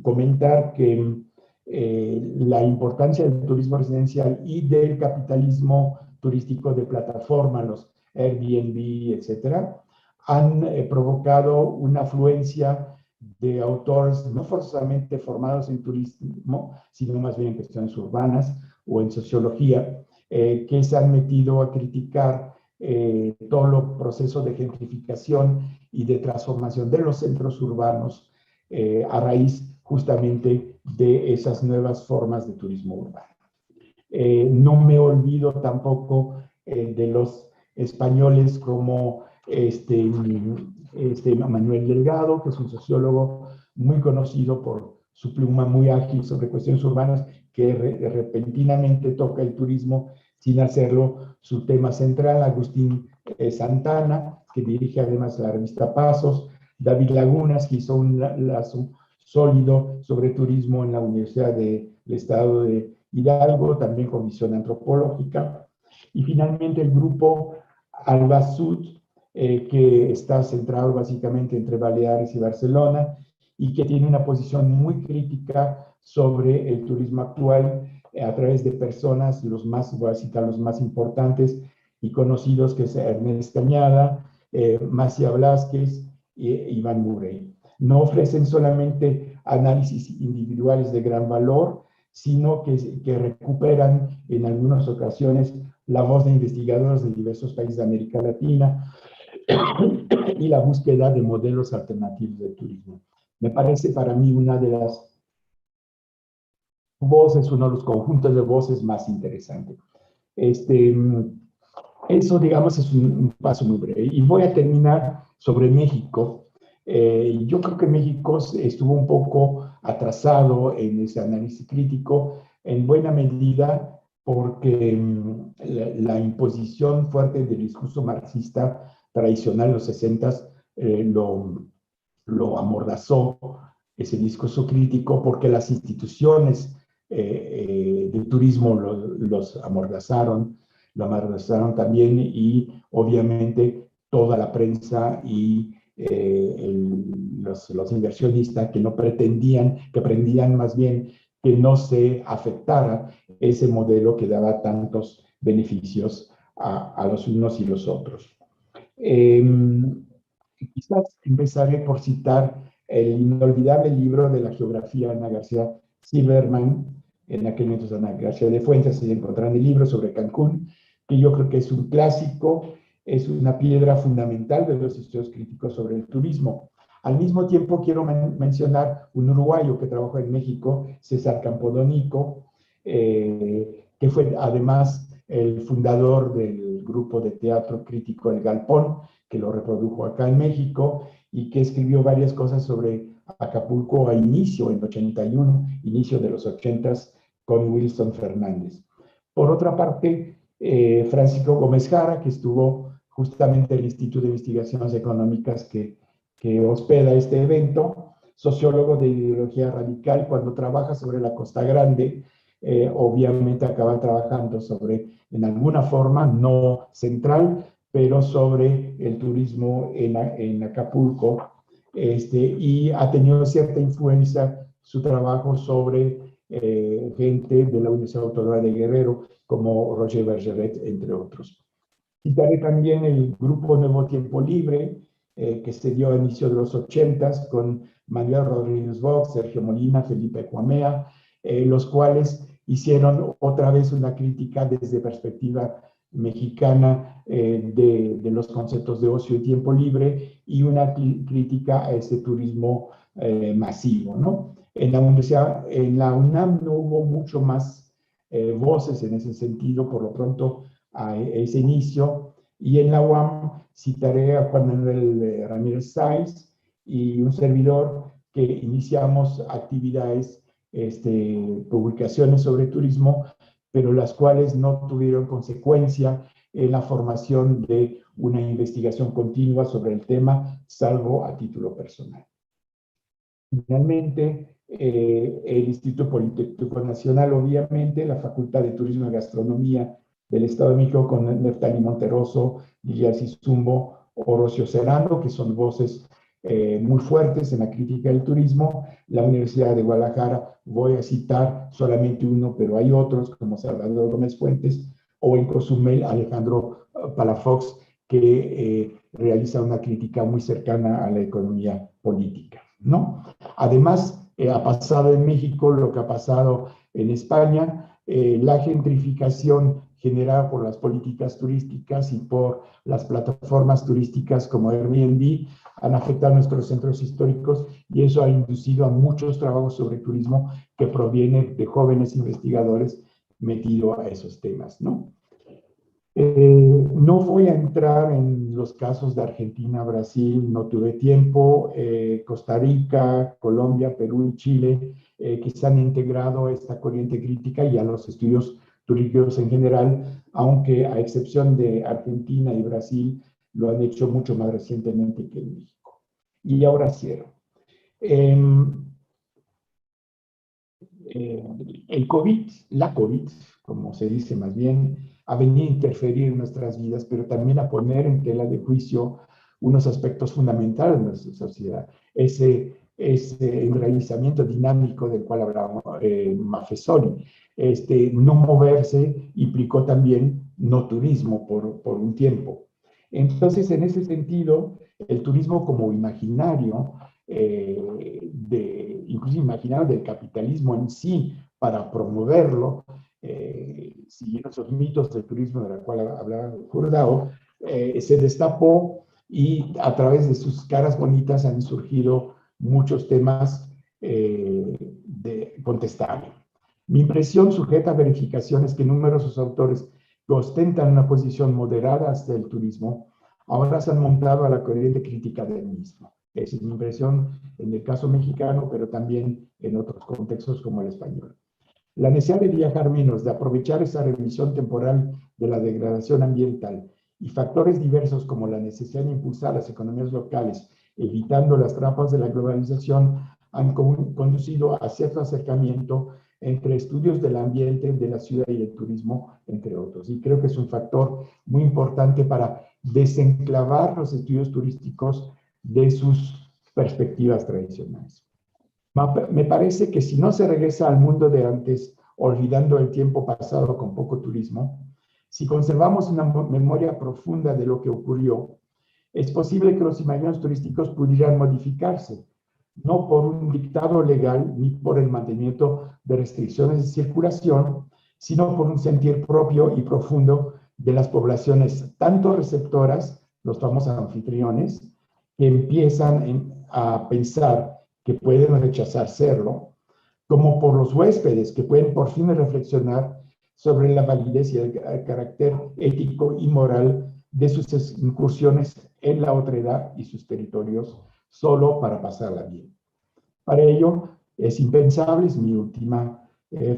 comentar que la importancia del turismo residencial y del capitalismo turístico de plataforma, los Airbnb, etcétera, han provocado una afluencia de autores no forzosamente formados en turismo, sino más bien en cuestiones urbanas o en sociología, que se han metido a criticar todo el proceso de gentrificación y de transformación de los centros urbanos a raíz justamente de esas nuevas formas de turismo urbano. No me olvido tampoco de los españoles como Manuel Delgado, que es un sociólogo muy conocido por su pluma muy ágil sobre cuestiones urbanas, que repentinamente toca el turismo sin hacerlo su tema central. Agustín Santana, que dirige además la revista Pasos. David Lagunas, que hizo un lazo sólido sobre turismo en la Universidad del Estado de Hidalgo, también con visión antropológica. Y finalmente el grupo Albasud, que está centrado básicamente entre Baleares y Barcelona y que tiene una posición muy crítica sobre el turismo actual a través de personas, voy a citar los más importantes y conocidos, que es Ernest Cañada, Macia Blázquez y Iván Murray. No ofrecen solamente análisis individuales de gran valor, sino que recuperan en algunas ocasiones la voz de investigadores de diversos países de América Latina y la búsqueda de modelos alternativos de turismo. Me parece para mí una de las voces, uno de los conjuntos de voces más interesantes. Eso, digamos, es un paso muy breve. Y voy a terminar sobre México. Yo creo que México estuvo un poco atrasado en ese análisis crítico, en buena medida porque la imposición fuerte del discurso marxista tradicional en los 60 lo amordazó, ese discurso crítico, porque las instituciones del turismo lo amordazaron también, y obviamente toda la prensa y los inversionistas que no pretendían, que pretendían más bien que no se afectara ese modelo que daba tantos beneficios a los unos y los otros. Quizás empezaré por citar el inolvidable libro de la geografía de Ana García Silverman. En aquel entonces Ana García de Fuentes, se encontrará en el libro sobre Cancún, que yo creo que es un clásico, es una piedra fundamental de los estudios críticos sobre el turismo. Al mismo tiempo quiero mencionar un uruguayo que trabajó en México, César Campodónico, que fue además el fundador del grupo de teatro crítico El Galpón, que lo reprodujo acá en México y que escribió varias cosas sobre Acapulco a inicio, en 81, inicio de los 80s, con Wilson Fernández. Por otra parte, Francisco Gómez Jara, que estuvo justamente en el Instituto de Investigaciones Económicas que hospeda este evento, sociólogo de ideología radical, cuando trabaja sobre la Costa Grande, obviamente acaba trabajando sobre, en alguna forma, no central, pero sobre el turismo en Acapulco, y ha tenido cierta influencia su trabajo sobre gente de la Universidad Autónoma de Guerrero, como Roger Bergeret, entre otros. Citaré también el grupo Nuevo Tiempo Libre, que se dio a inicio de los 80s con Manuel Rodríguez Box, Sergio Molina, Felipe Cuamea, los cuales hicieron otra vez una crítica desde perspectiva mexicana de los conceptos de ocio y tiempo libre y una crítica a ese turismo masivo, ¿no? En la UNAM no hubo mucho más voces en ese sentido, por lo pronto, a ese inicio, y en la UAM citaré a Juan Manuel Ramírez Sáenz y un servidor que iniciamos actividades, publicaciones sobre turismo, pero las cuales no tuvieron consecuencia en la formación de una investigación continua sobre el tema, salvo a título personal. Finalmente, el Instituto Politécnico Nacional, obviamente, la Facultad de Turismo y Gastronomía del Estado de México, con Neftali Monterroso, Guillermo Zumbo, Orocio Serrano, que son voces muy fuertes en la crítica del turismo. La Universidad de Guadalajara, voy a citar solamente uno, pero hay otros, como Salvador Gómez Fuentes, o en Cozumel, Alejandro Palafox, que realiza una crítica muy cercana a la economía política, ¿no? Además, ha pasado en México lo que ha pasado en España, la gentrificación generada por las políticas turísticas y por las plataformas turísticas como Airbnb han afectado nuestros centros históricos, y eso ha inducido a muchos trabajos sobre turismo que provienen de jóvenes investigadores metidos a esos temas, ¿no? No voy a entrar en los casos de Argentina, Brasil, no tuve tiempo, Costa Rica, Colombia, Perú y Chile, que se han integrado a esta corriente crítica y a los estudios turísticos en general, aunque a excepción de Argentina y Brasil, lo han hecho mucho más recientemente que en México. Y ahora cierro. El COVID, la COVID, como se dice más bien, a venir a interferir en nuestras vidas, pero también a poner en tela de juicio unos aspectos fundamentales de nuestra sociedad. Ese enraizamiento dinámico del cual hablaba Maffesoli. No moverse implicó también no turismo por un tiempo. Entonces, en ese sentido, el turismo como imaginario, incluso imaginario del capitalismo en sí, para promoverlo, siguiendo esos mitos del turismo de la cual hablaba Jordao, se destapó, y a través de sus caras bonitas han surgido muchos temas contestables. Mi impresión, sujeta a verificación, es que numerosos autores que ostentan una posición moderada hacia el turismo ahora se han montado a la corriente crítica del mismo. Esa es mi impresión en el caso mexicano, pero también en otros contextos como el español. La necesidad de viajar menos, de aprovechar esa revisión temporal de la degradación ambiental y factores diversos como la necesidad de impulsar las economías locales, evitando las trampas de la globalización, han conducido a cierto acercamiento entre estudios del ambiente, de la ciudad y del turismo, entre otros. Y creo que es un factor muy importante para desenclavar los estudios turísticos de sus perspectivas tradicionales. Me parece que si no se regresa al mundo de antes, olvidando el tiempo pasado con poco turismo, si conservamos una memoria profunda de lo que ocurrió, es posible que los imaginarios turísticos pudieran modificarse, no por un dictado legal ni por el mantenimiento de restricciones de circulación, sino por un sentir propio y profundo de las poblaciones, tanto receptoras, los famosos anfitriones, que empiezan a pensar que pueden rechazar serlo, como por los huéspedes, que pueden por fin reflexionar sobre la validez y el carácter ético y moral de sus incursiones en la otredad y sus territorios, solo para pasarla bien. Para ello, es impensable, es mi última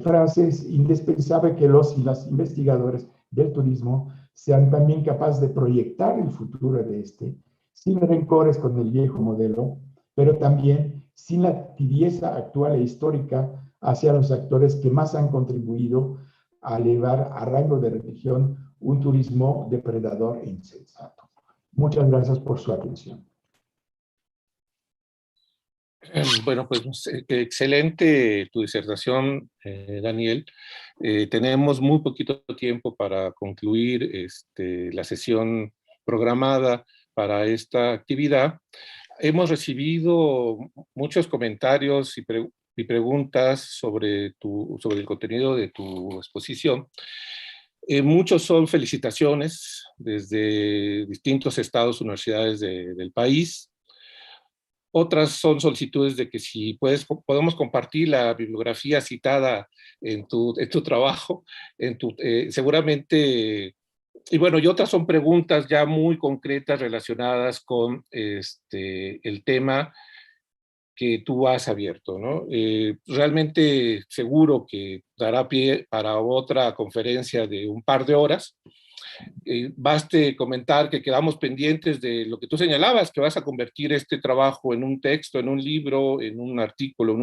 frase, es indispensable que los y las investigadores del turismo sean también capaces de proyectar el futuro de este, sin rencores con el viejo modelo, pero también sin la tibieza actual e histórica hacia los actores que más han contribuido a elevar a rango de religión un turismo depredador e insensato. Muchas gracias por su atención. Bueno, pues excelente tu disertación, Daniel. Tenemos muy poquito tiempo para concluir la sesión programada para esta actividad. Hemos recibido muchos comentarios y preguntas sobre el contenido de tu exposición. Muchos son felicitaciones desde distintos estados, universidades del país. Otras son solicitudes de que si podemos compartir la bibliografía citada en tu trabajo, seguramente. Y bueno, y otras son preguntas ya muy concretas relacionadas con el tema que tú has abierto, ¿no? Realmente seguro que dará pie para otra conferencia de un par de horas. Baste comentar que quedamos pendientes de lo que tú señalabas, que vas a convertir este trabajo en un texto, en un libro, en un artículo,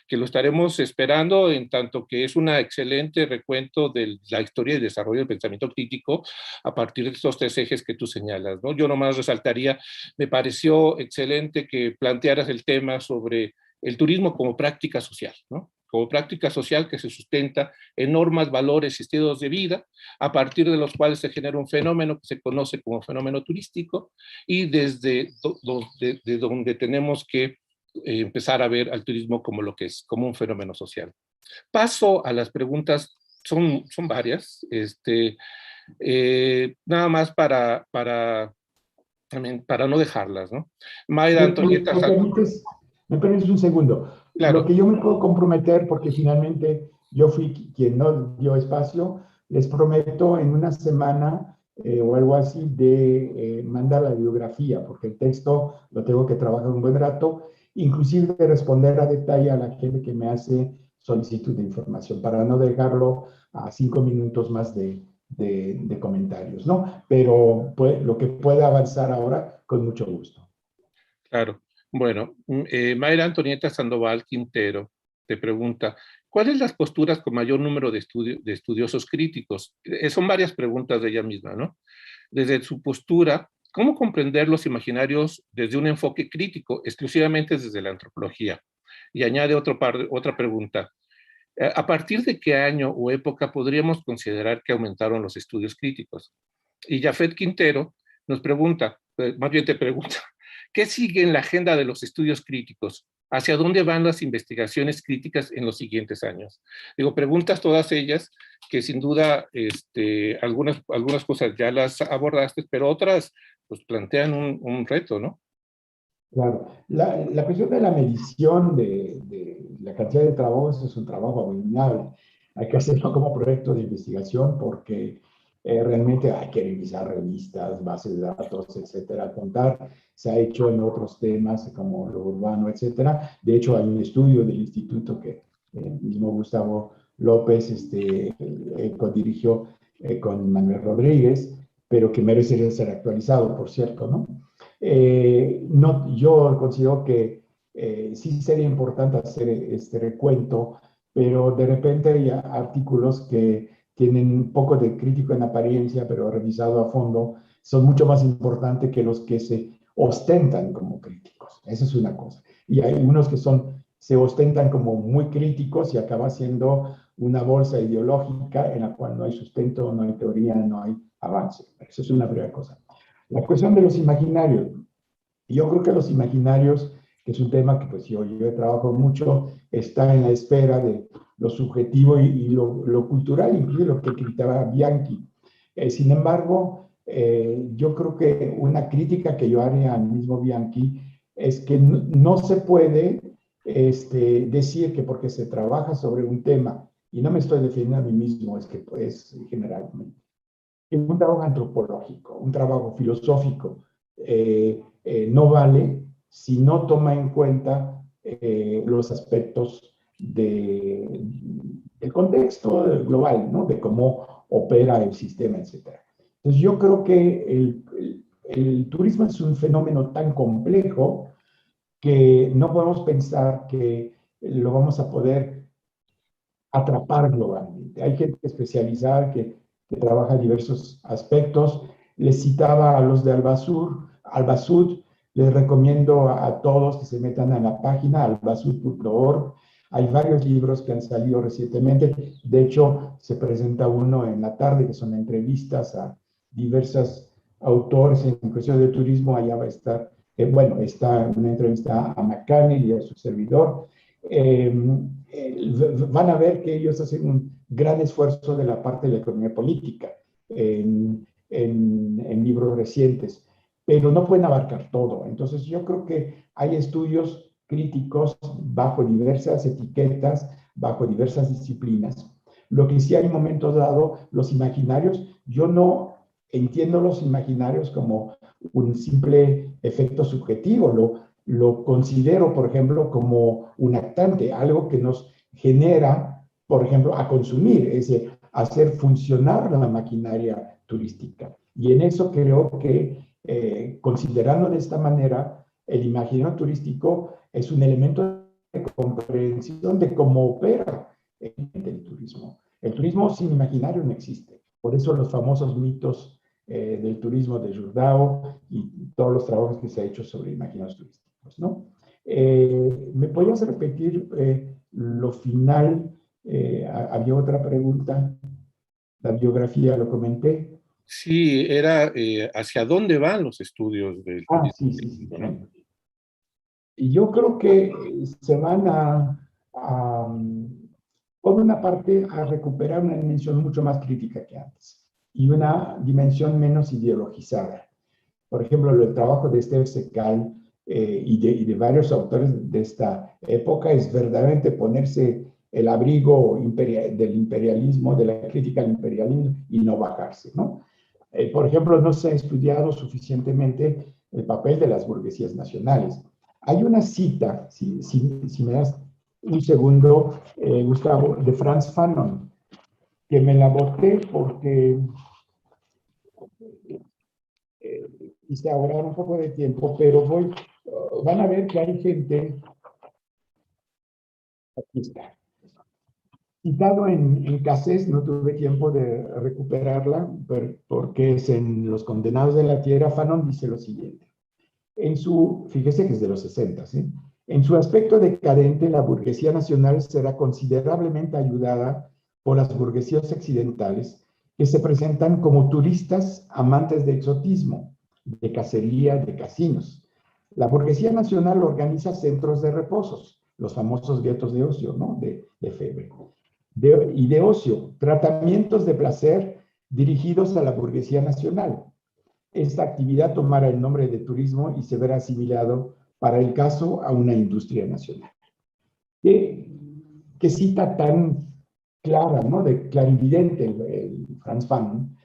que lo estaremos esperando, en tanto que es un excelente recuento de la historia y desarrollo del pensamiento crítico a partir de estos tres ejes que tú señalas, ¿no? Yo nomás resaltaría, me pareció excelente que plantearas el tema sobre el turismo como práctica social, ¿no? Como práctica social que se sustenta en normas, valores y estilos de vida, a partir de los cuales se genera un fenómeno que se conoce como fenómeno turístico, y desde donde tenemos que empezar a ver al turismo como lo que es, como un fenómeno social. Paso a las preguntas, son varias, nada más para no dejarlas, ¿no? Mayra Antonieta. ¿Me permites un segundo? Claro. Lo que yo me puedo comprometer, porque finalmente yo fui quien no dio espacio, les prometo en una semana o algo así de mandar la bibliografía, porque el texto lo tengo que trabajar un buen rato, inclusive de responder a detalle a la gente que me hace solicitud de información, para no dejarlo a 5 minutos más de comentarios, ¿no? Pero pues, lo que pueda avanzar ahora, con mucho gusto. Claro. Bueno, Mayra Antonieta Sandoval Quintero te pregunta, ¿cuáles las posturas con mayor número de estudiosos críticos? Son varias preguntas de ella misma, ¿no? Desde su postura, ¿cómo comprender los imaginarios desde un enfoque crítico, exclusivamente desde la antropología? Y añade otra pregunta. ¿A partir de qué año o época podríamos considerar que aumentaron los estudios críticos? Y Jafet Quintero nos pregunta, más bien te pregunta, ¿qué sigue en la agenda de los estudios críticos? ¿Hacia dónde van las investigaciones críticas en los siguientes años? Digo, preguntas todas ellas que sin duda algunas cosas ya las abordaste, pero otras pues plantean un reto, ¿no? Claro. La cuestión de la medición de la cantidad de trabajos es un trabajo abominable. Hay que hacerlo como proyecto de investigación porque realmente hay que revisar revistas, bases de datos, etcétera, contar. Se ha hecho en otros temas como lo urbano, etcétera. De hecho, hay un estudio del instituto que el mismo Gustavo López codirigió con Manuel Rodríguez, pero que merece ser actualizado, por cierto, ¿no? No, yo considero que sí sería importante hacer este recuento, pero de repente hay artículos que tienen un poco de crítico en apariencia, pero revisado a fondo, son mucho más importantes que los que se ostentan como críticos. Esa es una cosa. Y hay unos que se ostentan como muy críticos y acaba siendo una bolsa ideológica en la cual no hay sustento, no hay teoría, no hay avance. Esa es una primera cosa. La cuestión de los imaginarios. Yo creo que los imaginarios, que es un tema que pues yo trabajo mucho, está en la esfera de lo subjetivo y lo cultural, incluso lo que criticaba Bianchi. Sin embargo, yo creo que una crítica que yo haría al mismo Bianchi es que no se puede decir que porque se trabaja sobre un tema, y no me estoy defendiendo a mí mismo, es que pues generalmente, en un trabajo antropológico, un trabajo filosófico, no vale si no toma en cuenta los aspectos del contexto global, ¿no? De cómo opera el sistema, etc. Entonces yo creo que el turismo es un fenómeno tan complejo que no podemos pensar que lo vamos a poder atrapar globalmente. Hay gente especializada que trabaja diversos aspectos. Les citaba a los de Albasud, les recomiendo a todos que se metan a la página albasud.org. Hay varios libros que han salido recientemente. De hecho, se presenta uno en la tarde, que son entrevistas a diversos autores en cuestión de turismo. Allá va a estar, bueno, está una entrevista a McCannell y a su servidor. Van a ver que ellos hacen un gran esfuerzo de la parte de la economía política en libros recientes, pero no pueden abarcar todo. Entonces yo creo que hay estudios críticos bajo diversas etiquetas, bajo diversas disciplinas. Lo que sí hay en momentos dados, los imaginarios, yo no entiendo los imaginarios como un simple efecto subjetivo, lo considero, por ejemplo, como un actante, algo que nos genera, por ejemplo, a consumir, es decir, hacer funcionar la maquinaria turística. Y en eso creo que, considerando de esta manera, el imaginario turístico es un elemento de comprensión de cómo opera el turismo. El turismo sin imaginario no existe. Por eso los famosos mitos del turismo de Jourdao y todos los trabajos que se ha hecho sobre imaginarios turísticos, ¿no? ¿Me podías repetir lo final? Había otra pregunta. La biografía lo comenté. Sí, era hacia dónde van los estudios del turismo Sí, sí, sí. turístico, ¿no? Y yo creo que se van por una parte, a recuperar una dimensión mucho más crítica que antes y una dimensión menos ideologizada. Por ejemplo, el trabajo de Esther Secal y de varios autores de esta época es verdaderamente ponerse el abrigo del imperialismo, de la crítica al imperialismo y no bajarse, ¿no? Por ejemplo, no se ha estudiado suficientemente el papel de las burguesías nacionales. Hay una cita, si me das un segundo, Gustavo, de Frantz Fanon, que me la boté porque quise ahorrar un poco de tiempo, pero van a ver que hay gente, aquí está, citado en Cassés, no tuve tiempo de recuperarla, porque es en Los Condenados de la Tierra. Fanon dice lo siguiente, fíjese que es de los 60, ¿sí? En su aspecto decadente, la burguesía nacional será considerablemente ayudada por las burguesías occidentales, que se presentan como turistas amantes de exotismo, de cacería, de casinos. La burguesía nacional organiza centros de reposos, los famosos guetos de ocio, ¿no? De Febre. Y de ocio, tratamientos de placer dirigidos a la burguesía nacional. Esta actividad tomará el nombre de turismo y se verá asimilado, para el caso, a una industria nacional. ¿Qué cita tan clara, ¿no? De clarividente el Frantz Fanon.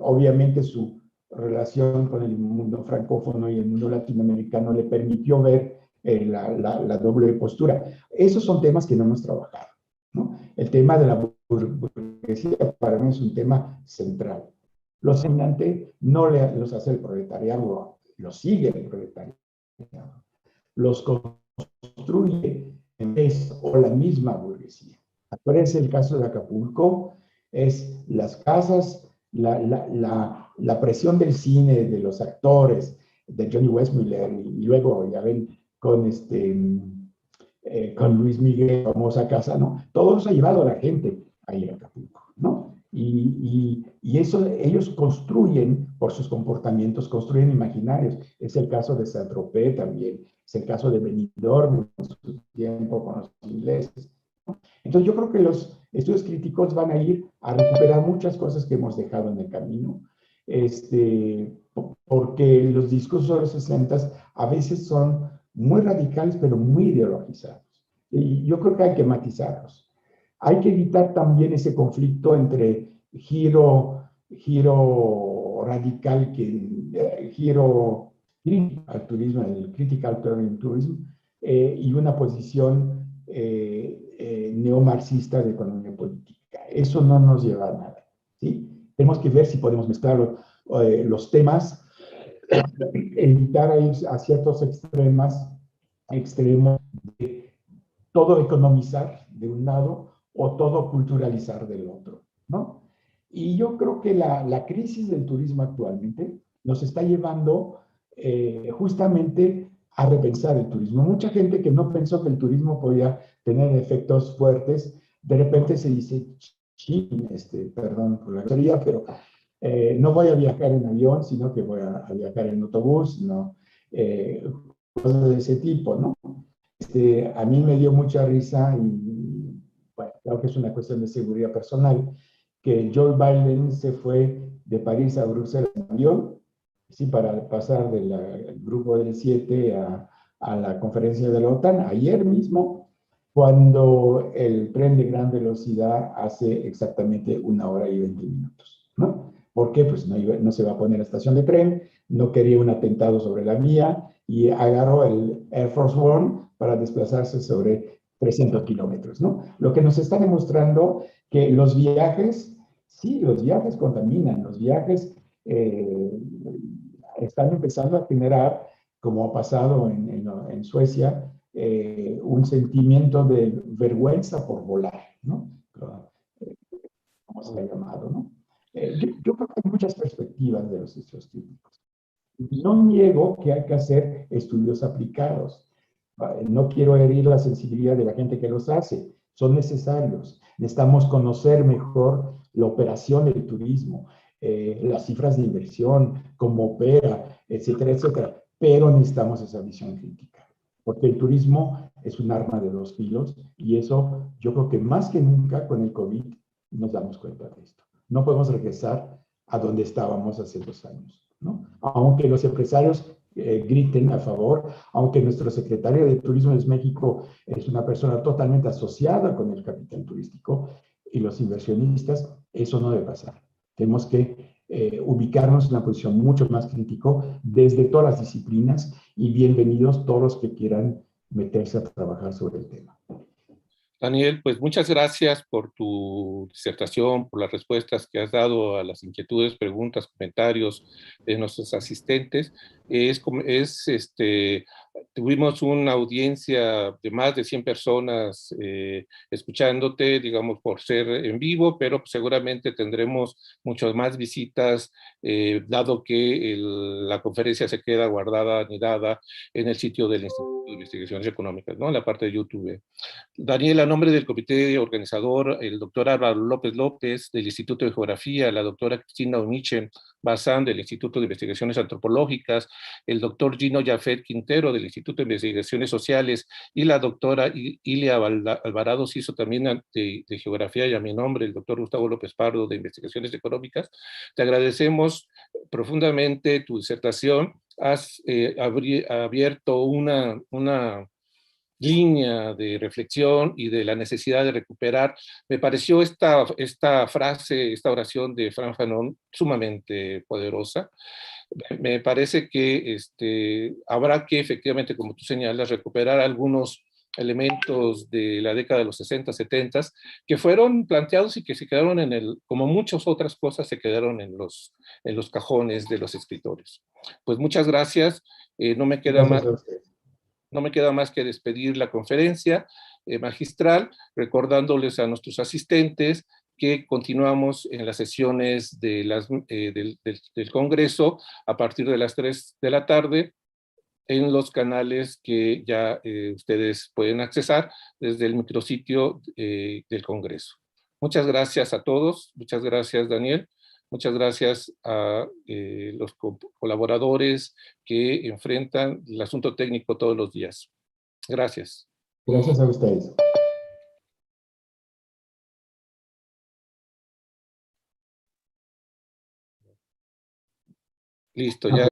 Obviamente su relación con el mundo francófono y el mundo latinoamericano le permitió ver la doble postura. Esos son temas que no hemos trabajado, ¿no? El tema de la burguesía para mí es un tema central. Los dominantes no los hace el proletariado, los sigue el proletariado. Los construye o la misma burguesía. Aparece el caso de Acapulco, es las casas, la presión del cine, de los actores, de Johnny Westmuller, y luego, ya ven, con con Luis Miguel, famosa casa, ¿no? Todo eso ha llevado a la gente a ir a Acapulco, ¿no? Y eso ellos construyen, por sus comportamientos, construyen imaginarios. Es el caso de Saint-Tropez también, es el caso de Benidorm en su tiempo con los ingleses. Entonces yo creo que los estudios críticos van a ir a recuperar muchas cosas que hemos dejado en el camino, porque los discursos de los 60 a veces son muy radicales, pero muy ideologizados. Y yo creo que hay que matizarlos. Hay que evitar también ese conflicto entre giro radical, giro crítico al turismo, el critical tourism, y una posición neomarxista de economía política. Eso no nos lleva a nada, ¿sí? Tenemos que ver si podemos mezclar los temas, evitar ir a ciertos extremos de todo economizar de un lado o todo culturalizar del otro, ¿no? Y yo creo que la crisis del turismo actualmente nos está llevando justamente a repensar el turismo. Mucha gente que no pensó que el turismo podía tener efectos fuertes, de repente se dice, perdón por la grosería, pero no voy a viajar en avión, sino que voy a viajar en autobús, ¿no? Cosas de ese tipo, ¿no? A mí me dio mucha risa y bueno, creo que es una cuestión de seguridad personal, que Joe Biden se fue de París a Bruselas en avión, sí, para pasar del grupo del 7 a la conferencia de la OTAN, ayer mismo, cuando el tren de gran velocidad hace exactamente 1 hora y 20 minutos, ¿no? ¿Por qué? Pues no se va a poner a estación de tren, no quería un atentado sobre la vía y agarró el Air Force One para desplazarse sobre 300 kilómetros, ¿no? Lo que nos está demostrando que los viajes, sí, los viajes contaminan, los viajes están empezando a generar, como ha pasado en Suecia, un sentimiento de vergüenza por volar, ¿no? Como se le ha llamado, ¿no? Yo creo que hay muchas perspectivas de los estudios clínicos. No niego que hay que hacer estudios aplicados. No quiero herir la sensibilidad de la gente que los hace. Son necesarios. Necesitamos conocer mejor la operación del turismo, las cifras de inversión, cómo opera, etcétera, etcétera. Pero necesitamos esa visión crítica. Porque el turismo es un arma de 2 filos y eso yo creo que más que nunca con el COVID nos damos cuenta de esto. No podemos regresar a donde estábamos hace 2 años, ¿no? Aunque los empresarios griten a favor, aunque nuestro secretario de Turismo de México es una persona totalmente asociada con el capital turístico y los inversionistas, eso no debe pasar. Tenemos que ubicarnos en una posición mucho más crítico desde todas las disciplinas y bienvenidos todos los que quieran meterse a trabajar sobre el tema. Daniel, pues muchas gracias por tu disertación, por las respuestas que has dado a las inquietudes, preguntas, comentarios de nuestros asistentes. Tuvimos una audiencia de más de 100 personas escuchándote, digamos, por ser en vivo, pero seguramente tendremos muchas más visitas, dado que la conferencia se queda guardada, anidada en el sitio del Instituto de Investigaciones Económicas, ¿no? En la parte de YouTube. Daniel, a nombre del comité organizador, el doctor Álvaro López López, del Instituto de Geografía, la doctora Cristina Oniche Bazán, del Instituto de Investigaciones Antropológicas, el doctor Gino Jafet Quintero, del Instituto de Investigaciones Sociales, y la doctora Ilia Alvarado Ciso, también de Geografía, y a mi nombre, el doctor Gustavo López Pardo, de Investigaciones Económicas. Te agradecemos profundamente tu disertación. Has abierto una línea de reflexión y de la necesidad de recuperar. Me pareció esta frase, esta oración de Frantz Fanon sumamente poderosa. Me parece que habrá que efectivamente, como tú señalas, recuperar algunos elementos de la década de los 60, 70, que fueron planteados y que se quedaron como muchas otras cosas, se quedaron en los cajones de los escritores. Pues muchas gracias. No me queda más. No me queda más que despedir la conferencia magistral, recordándoles a nuestros asistentes que continuamos en las sesiones del Congreso a partir de las 3 de la tarde en los canales que ya ustedes pueden accesar desde el micrositio del Congreso. Muchas gracias a todos, muchas gracias Daniel, muchas gracias a los colaboradores que enfrentan el asunto técnico todos los días. Gracias. Gracias a ustedes. Listo, ya.